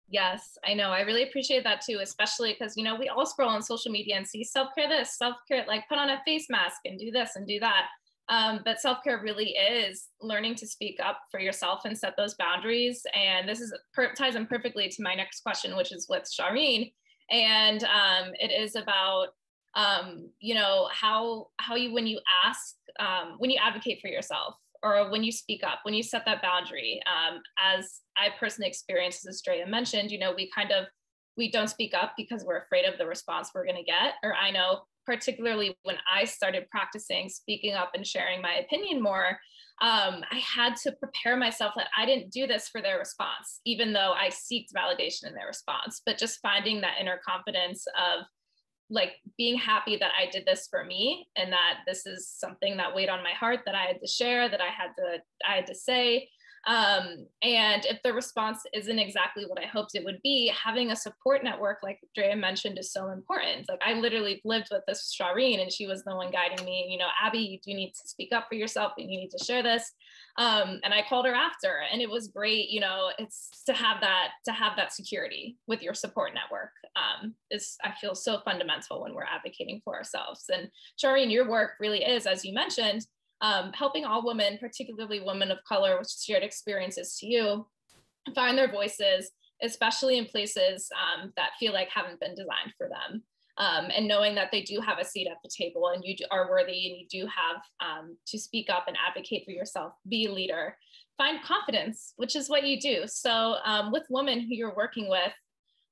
Yes, I know. I really appreciate that too, especially because, we all scroll on social media and see self-care this, self-care, like put on a face mask and do this and do that. But self-care really is learning to speak up for yourself and set those boundaries. And this ties in perfectly to my next question, which is with Shireen. And it is about, how you, when you ask, when you advocate for yourself, or when you speak up, when you set that boundary, as I personally experienced, as Drea mentioned, we kind of we don't speak up because we're afraid of the response we're going to get. Or I know particularly when I started practicing speaking up and sharing my opinion more, I had to prepare myself that I didn't do this for their response, even though I seeked validation in their response, but just finding that inner confidence of like being happy that I did this for me and that this is something that weighed on my heart that I had to share, that I had to say. And if the response isn't exactly what I hoped it would be, having a support network, like Drea mentioned, is so important. Like I literally lived with this Shireen and she was the one guiding me, you know, Abby, you do need to speak up for yourself and you need to share this. And I called her after, and it was great. You know, it's to have that security with your support network is, I feel, so fundamental when we're advocating for ourselves. And Shireen, your work really is, as you mentioned, helping all women, particularly women of color with shared experiences to you, find their voices, especially in places that feel like haven't been designed for them. And knowing that they do have a seat at the table and you are worthy and you do have to speak up and advocate for yourself, be a leader, find confidence, which is what you do. So with women who you're working with,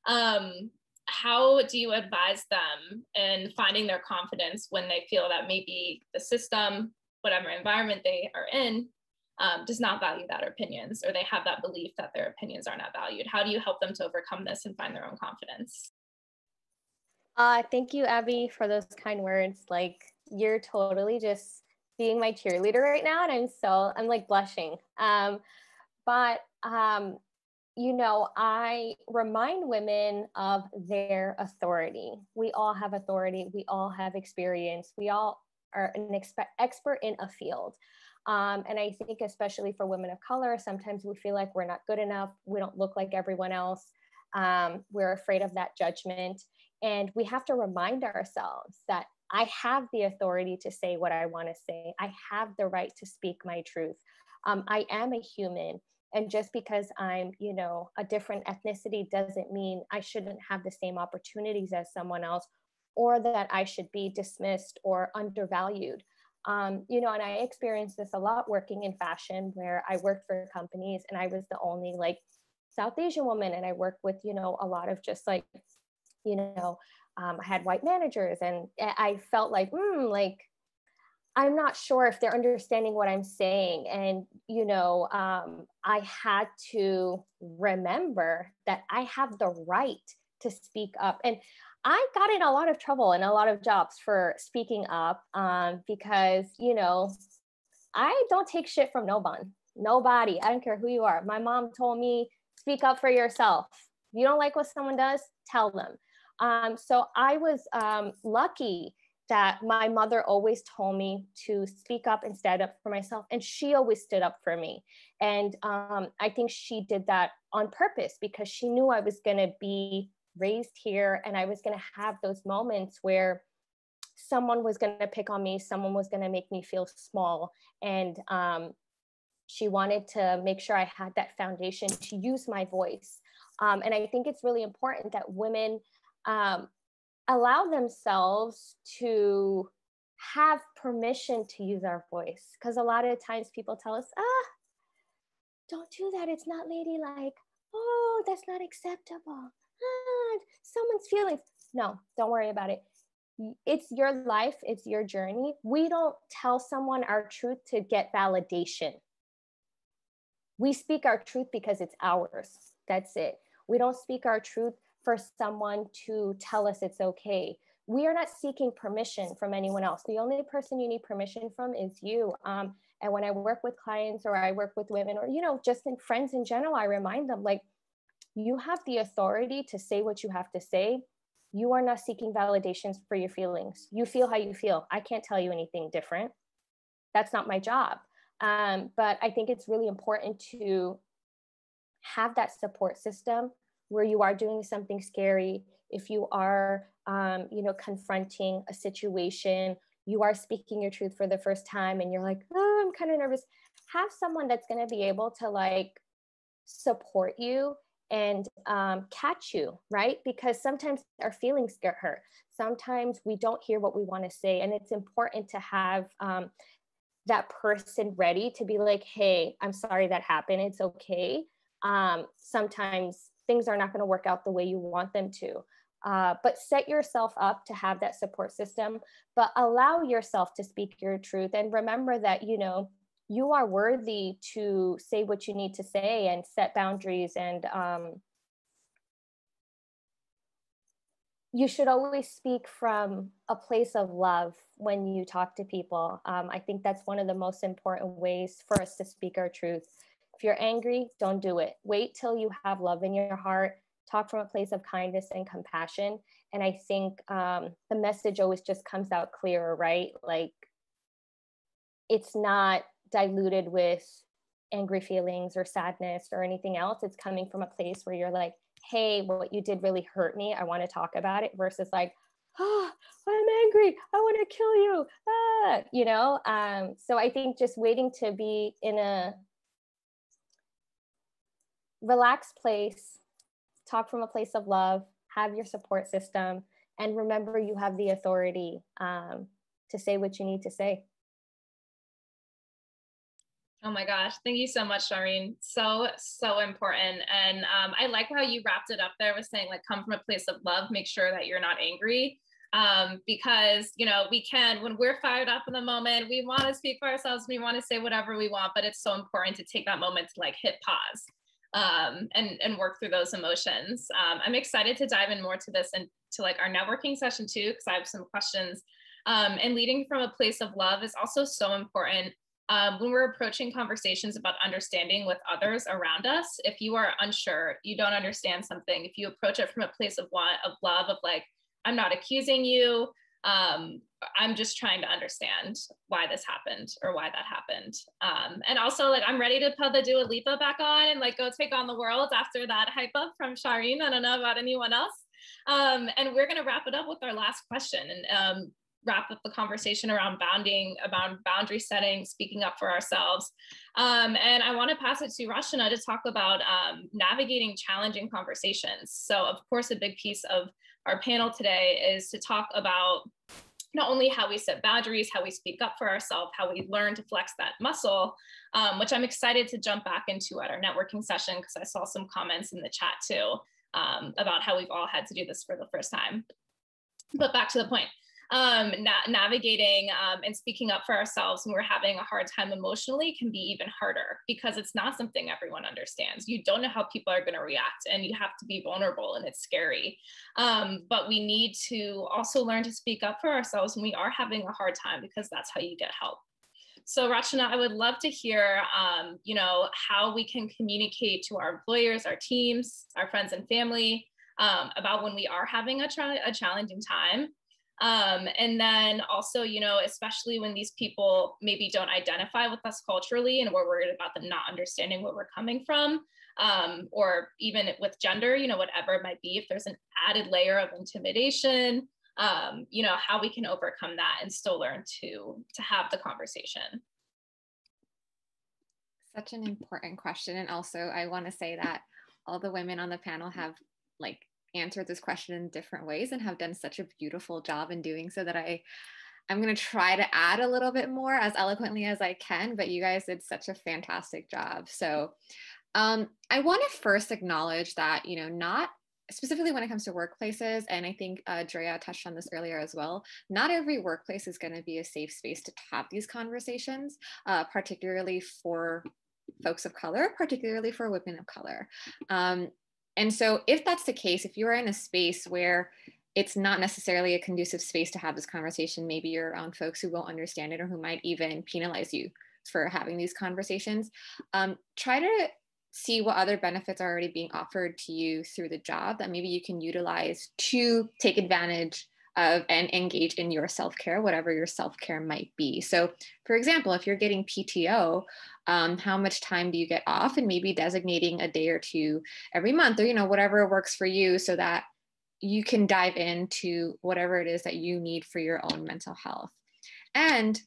how do you advise them in finding their confidence when they feel that maybe the system, whatever environment they are in, does not value their opinions, or they have that belief that their opinions are not valued? How do you help them to overcome this and find their own confidence? Thank you, Abby, for those kind words. Like, you're totally just being my cheerleader right now, and I'm like blushing. You know, I remind women of their authority. We all have authority. We all have experience. We all are an expert in a field. And I think especially for women of color, sometimes we feel like we're not good enough. We don't look like everyone else. We're afraid of that judgment. And we have to remind ourselves that I have the authority to say what I want to say. I have the right to speak my truth. I am a human. And just because I'm, you know, a different ethnicity doesn't mean I shouldn't have the same opportunities as someone else, or that I should be dismissed or undervalued. You know, and I experienced this a lot working in fashion, where I worked for companies and I was the only like South Asian woman. And I worked with, you know, a lot of just like, you know, I had white managers, and I felt like, I'm not sure if they're understanding what I'm saying. And, you know, I had to remember that I have the right to speak up. And I got in a lot of trouble in a lot of jobs for speaking up because, you know, I don't take shit from nobody. I don't care who you are. My mom told me, speak up for yourself. If you don't like what someone does, tell them. So I was lucky that my mother always told me to speak up and stand up for myself. And she always stood up for me. And I think she did that on purpose, because she knew I was going to be raised here and I was going to have those moments where someone was going to pick on me, someone was going to make me feel small. And she wanted to make sure I had that foundation to use my voice. And I think it's really important that women allow themselves to have permission to use our voice. Because a lot of times people tell us, don't do that, it's not ladylike. Oh, that's not acceptable. Someone's feelings. No, don't worry about it. It's your life, it's your journey. We don't tell someone our truth to get validation. We speak our truth because it's ours. That's it. We don't speak our truth for someone to tell us it's okay. We are not seeking permission from anyone else. The only person you need permission from is you. And when I work with clients, or I work with women, or, you know, just in friends in general, I remind them, like, you have the authority to say what you have to say. You are not seeking validations for your feelings. You feel how you feel. I can't tell you anything different. That's not my job. But I think it's really important to have that support system where you are doing something scary. If you are, you know, confronting a situation, you are speaking your truth for the first time and you're like, oh, I'm kind of nervous. Have someone that's going to be able to like support you and catch you, right? Because sometimes our feelings get hurt. Sometimes we don't hear what we want to say. And it's important to have that person ready to be like, hey, I'm sorry that happened. It's okay. Sometimes things are not going to work out the way you want them to. But set yourself up to have that support system, but allow yourself to speak your truth. And remember that, you know, you are worthy to say what you need to say and set boundaries. And you should always speak from a place of love when you talk to people. I think that's one of the most important ways for us to speak our truth. If you're angry, don't do it. Wait till you have love in your heart. Talk from a place of kindness and compassion. And I think the message always just comes out clearer, right? Like, it's not diluted with angry feelings or sadness or anything else. It's coming from a place where you're like, hey, what you did really hurt me. I want to talk about it, versus like, oh, I'm angry, I want to kill you. You know? So I think just waiting to be in a relaxed place, talk from a place of love, have your support system, and remember you have the authority to say what you need to say. Oh my gosh, thank you so much, Shireen. So, so important. And I like how you wrapped it up there with saying, like, come from a place of love, make sure that you're not angry. Because, you know, we can, when we're fired up in the moment, we want to speak for ourselves, we want to say whatever we want, but it's so important to take that moment to like hit pause and work through those emotions. I'm excited to dive in more to this and to like our networking session too, because I have some questions. And leading from a place of love is also so important. When we're approaching conversations about understanding with others around us, if you are unsure, you don't understand something, if you approach it from a place of love, of like, I'm not accusing you, I'm just trying to understand why this happened or why that happened. And also, like, I'm ready to put the Dua Lipa back on and like go take on the world after that hype up from Shireen. I don't know about anyone else. And we're gonna wrap it up with our last question and wrap up the conversation around boundary setting, speaking up for ourselves. And I want to pass it to Rachna to talk about navigating challenging conversations. So of course, a big piece of our panel today is to talk about not only how we set boundaries, how we speak up for ourselves, how we learn to flex that muscle, which I'm excited to jump back into at our networking session, because I saw some comments in the chat too about how we've all had to do this for the first time. But back to the point. Navigating and speaking up for ourselves when we're having a hard time emotionally can be even harder, because it's not something everyone understands. You don't know how people are going to react, and you have to be vulnerable, and it's scary. But we need to also learn to speak up for ourselves when we are having a hard time, because that's how you get help. So Rachna, I would love to hear, you know, how we can communicate to our employers, our teams, our friends and family about when we are having a challenging time. And then also, you know, especially when these people maybe don't identify with us culturally and we're worried about them not understanding where we're coming from, or even with gender, you know, whatever it might be, if there's an added layer of intimidation, you know, how we can overcome that and still learn to have the conversation. Such an important question. And also I want to say that all the women on the panel have like answered this question in different ways and have done such a beautiful job in doing so, that I'm going to try to add a little bit more as eloquently as I can, but you guys did such a fantastic job. So I want to first acknowledge that, you know, not specifically when it comes to workplaces, and I think Drea touched on this earlier as well, not every workplace is going to be a safe space to have these conversations, particularly for folks of color, particularly for women of color. And so if that's the case, if you're in a space where it's not necessarily a conducive space to have this conversation, maybe you're around folks who won't understand it or who might even penalize you for having these conversations, try to see what other benefits are already being offered to you through the job that maybe you can utilize to take advantage of and engage in your self-care, whatever your self-care might be. So for example, if you're getting PTO, how much time do you get off, and maybe designating a day or two every month, or, you know, whatever works for you, so that you can dive into whatever it is that you need for your own mental health. And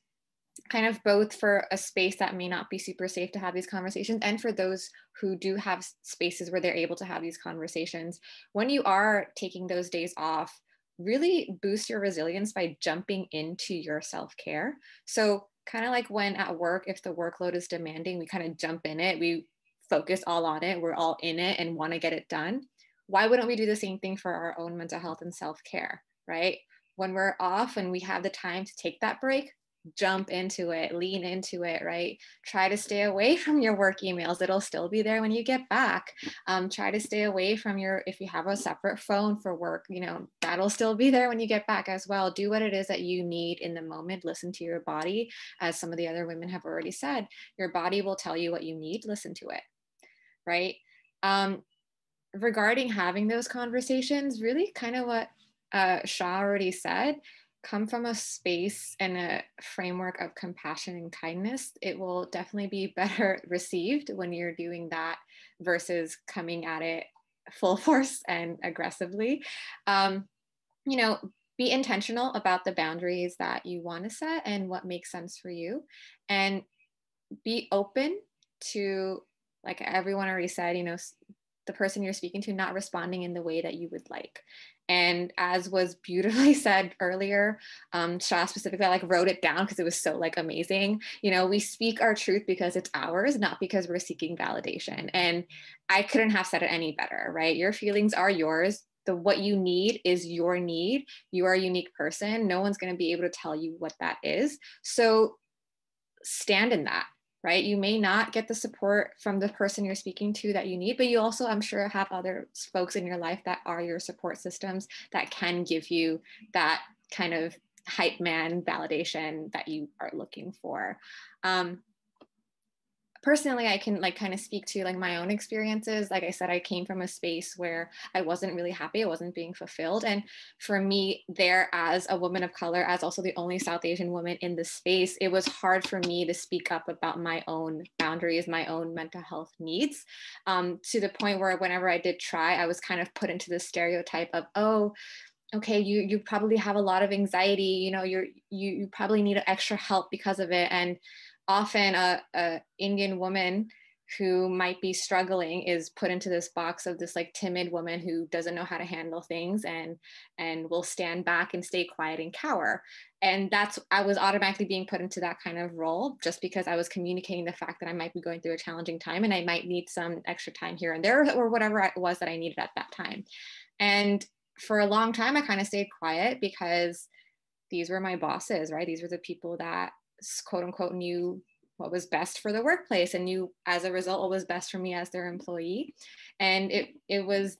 kind of both for a space that may not be super safe to have these conversations, and for those who do have spaces where they're able to have these conversations, when you are taking those days off, really boost your resilience by jumping into your self-care. So kind of like when at work, if the workload is demanding, we kind of jump in it, we focused all on it, we're all in it and want to get it done. Why wouldn't we do the same thing for our own mental health and self-care, right? When we're off and we have the time to take that break, jump into it, lean into it, right? Try to stay away from your work emails. It'll still be there when you get back. Try to stay away from if you have a separate phone for work, that'll still be there when you get back as well. Do what it is that you need in the moment. Listen to your body. As some of the other women have already said, your body will tell you what you need. Listen to it, right? Regarding having those conversations, really kind of what Shah already said, come from a space and a framework of compassion and kindness. It will definitely be better received when you're doing that versus coming at it full force and aggressively. Be intentional about the boundaries that you want to set and what makes sense for you, and be open to, like everyone already said, the person you're speaking to not responding in the way that you would like. And as was beautifully said earlier, Shah specifically, I wrote it down because it was so amazing. We speak our truth because it's ours, not because we're seeking validation. And I couldn't have said it any better, right? Your feelings are yours. What you need is your need. You are a unique person. No one's going to be able to tell you what that is. So stand in that. Right? You may not get the support from the person you're speaking to that you need, but you also, I'm sure, have other folks in your life that are your support systems that can give you that kind of hype man validation that you are looking for. Personally, I can kind of speak to my own experiences. Like I said, I came from a space where I wasn't really happy. I wasn't being fulfilled. And for me there, as a woman of color, as also the only South Asian woman in the space, it was hard for me to speak up about my own boundaries, my own mental health needs, to the point where whenever I did try, I was kind of put into the stereotype of, oh, okay, you probably have a lot of anxiety, you probably need extra help because of it. And often a Indian woman who might be struggling is put into this box of this timid woman who doesn't know how to handle things and will stand back and stay quiet and cower. And I was automatically being put into that kind of role just because I was communicating the fact that I might be going through a challenging time and I might need some extra time here and there, or whatever it was that I needed at that time. And for a long time, I kind of stayed quiet because these were my bosses, right? These were the people that quote unquote knew what was best for the workplace and knew as a result what was best for me as their employee. And it was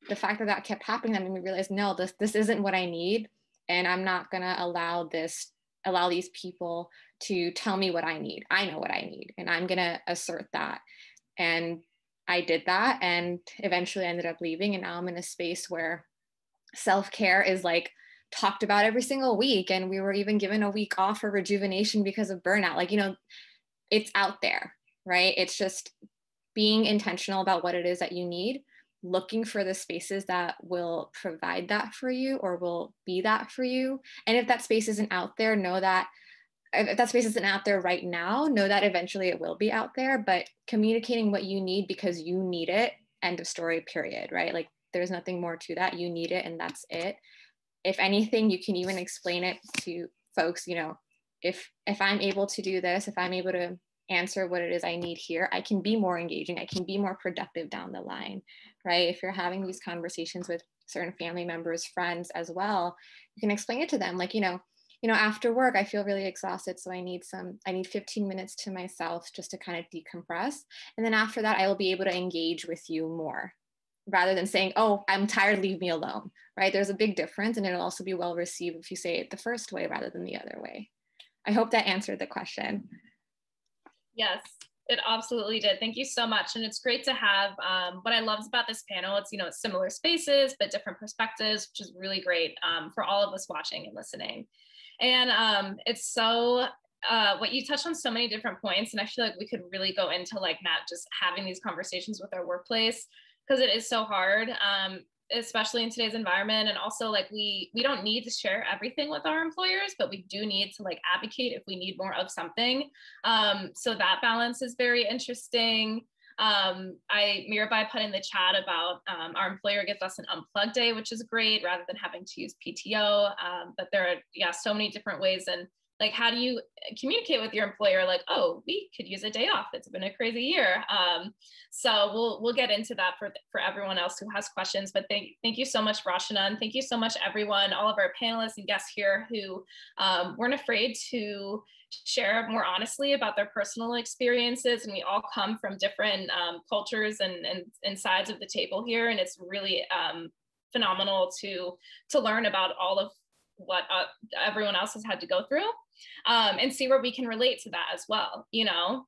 the fact that kept happening that made me realize, no, this isn't what I need. And I'm not gonna allow these people to tell me what I need. I know what I need and I'm gonna assert that. And I did that and eventually ended up leaving. And now I'm in a space where self-care is talked about every single week. And we were even given a week off for rejuvenation because of burnout. It's out there, right? It's just being intentional about what it is that you need, looking for the spaces that will provide that for you or will be that for you. And if that space isn't out there, know that if that space isn't out there right now, know that eventually it will be out there, but communicating what you need because you need it, end of story, period, right? There's nothing more to that. You need it and that's it. If anything, you can even explain it to folks, if I'm able to do this, if I'm able to answer what it is I need here, I can be more engaging, I can be more productive down the line, right? If you're having these conversations with certain family members, friends as well, you can explain it to them after work, I feel really exhausted. So I need 15 minutes to myself just to kind of decompress. And then after that, I will be able to engage with you more rather than saying, oh, I'm tired, leave me alone, right? There's a big difference. And it'll also be well received if you say it the first way rather than the other way. I hope that answered the question. Yes, it absolutely did. Thank you so much. And it's great to have, what I loved about this panel, it's, it's similar spaces, but different perspectives, which is really great for all of us watching and listening. And it's so, what you touched on so many different points. And I feel like we could really go into not just having these conversations with our workplace, because it is so hard, especially in today's environment. And also we don't need to share everything with our employers, but we do need to advocate if we need more of something. So that balance is very interesting. Mirabai put in the chat about our employer gives us an unplug day, which is great rather than having to use PTO. But there are, so many different ways. And like, how do you communicate with your employer? Like, oh, we could use a day off. It's been a crazy year. So we'll get into that for everyone else who has questions. But thank you so much, Rachna, and thank you so much, everyone, all of our panelists and guests here who weren't afraid to share more honestly about their personal experiences. And we all come from different cultures and sides of the table here, and it's really phenomenal to learn about all of what everyone else has had to go through, and see where we can relate to that as well, you know,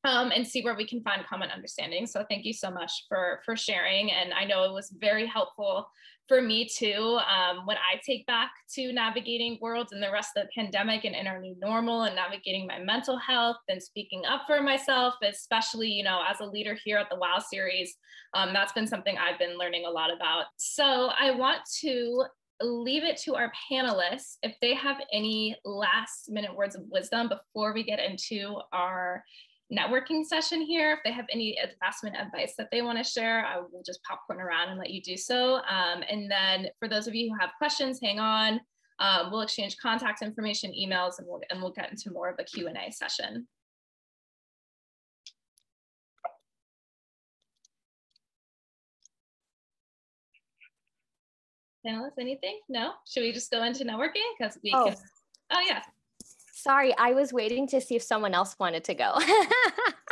and see where we can find common understanding. So thank you so much for sharing. And I know it was very helpful for me too, when I take back to navigating worlds and the rest of the pandemic and in our new normal and navigating my mental health and speaking up for myself, especially, you know, as a leader here at the WOW series. That's been something I've been learning a lot about. So I want to leave it to our panelists if they have any last minute words of wisdom before we get into our networking session here. If they have any last minute advice that they want to share, I will just popcorn around and let you do so. And then for those of you who have questions, hang on. We'll exchange contact information, emails, and we'll get into more of a Q&A session. Panelists, anything? No? Should we just go into networking? Because we can. Oh, yeah. Sorry, I was waiting to see if someone else wanted to go.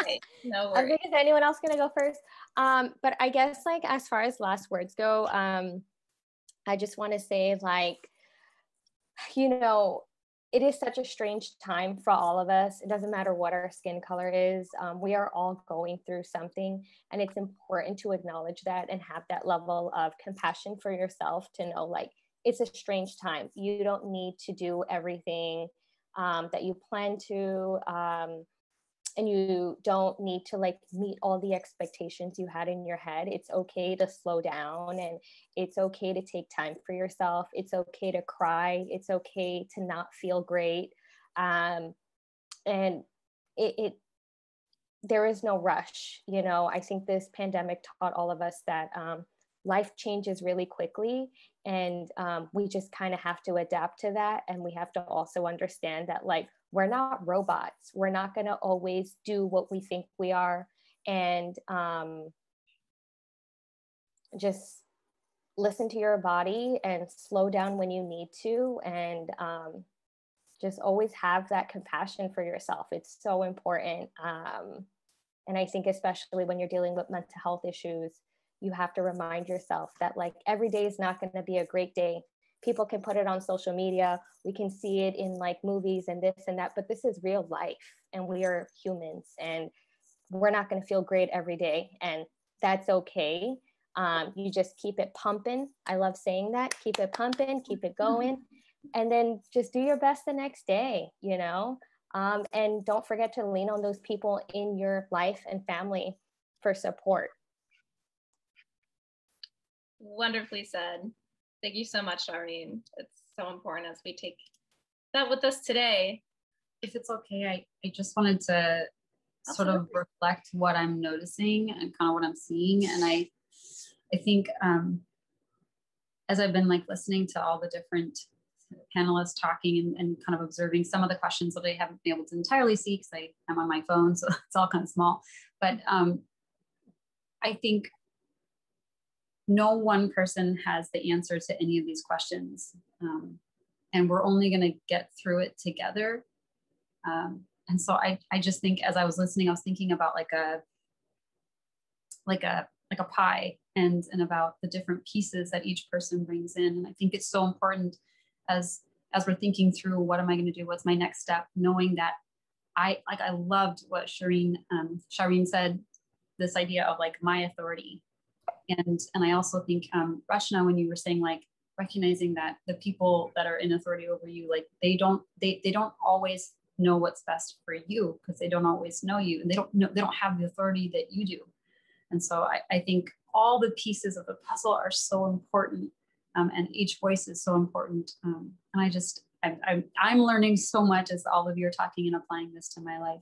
Okay, no worries. I think, is anyone else going to go first? But I guess, like, as far as last words go, I just want to say, like, you know, it is such a strange time for all of us. It doesn't matter what our skin color is. We are all going through something, and it's important to acknowledge that and have that level of compassion for yourself to know, like, it's a strange time. You don't need to do everything that you plan to, and you don't need to, like, meet all the expectations you had in your head. It's okay to slow down, and it's okay to take time for yourself. It's okay to cry. It's okay to not feel great. And there is no rush. You know, I think this pandemic taught all of us that life changes really quickly, and we just kind of have to adapt to that. And we have to also understand that, like, we're not robots. We're not going to always do what we think we are. And just listen to your body and slow down when you need to. And just always have that compassion for yourself. It's so important. And I think especially when you're dealing with mental health issues, you have to remind yourself that, like, every day is not going to be a great day. People can put it on social media. We can see it in, like, movies and this and that, but this is real life, and we are humans, and we're not going to feel great every day. And that's okay. You just keep it pumping. I love saying that. Keep it pumping, keep it going, and then just do your best the next day, you know? And don't forget to lean on those people in your life and family for support. Wonderfully said. Thank you so much, Shireen. It's so important as we take that with us today. If it's okay, I just wanted to sort of reflect what I'm noticing and kind of what I'm seeing. And I think as I've been, like, listening to all the different panelists talking and kind of observing some of the questions that I haven't been able to entirely see because I'm on my phone, so it's all kind of small. But I think no one person has the answer to any of these questions. And we're only going to get through it together. And so I just think, as I was listening, I was thinking about like a pie and about the different pieces that each person brings in. And I think it's so important as we're thinking through, what am I going to do? What's my next step? Knowing that I loved what Shireen said, this idea of, like, my authority. And I also think, Rachna, when you were saying, like, recognizing that the people that are in authority over you, like, they don't always know what's best for you, because they don't always know you, and they don't have the authority that you do. And so I think all the pieces of the puzzle are so important, and each voice is so important. And I'm learning so much as all of you are talking and applying this to my life.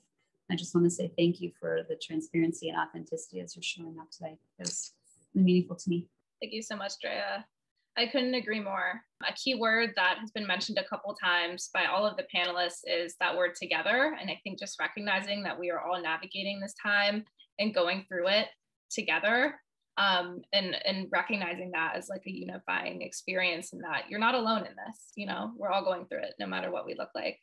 I just want to say thank you for the transparency and authenticity as you're showing up today. It was meaningful to me. Thank you so much, Drea. I couldn't agree more. A key word that has been mentioned a couple times by all of the panelists is that word together. And I think just recognizing that we are all navigating this time and going through it together, and recognizing that as like a unifying experience, and that you're not alone in this, you know, we're all going through it no matter what we look like.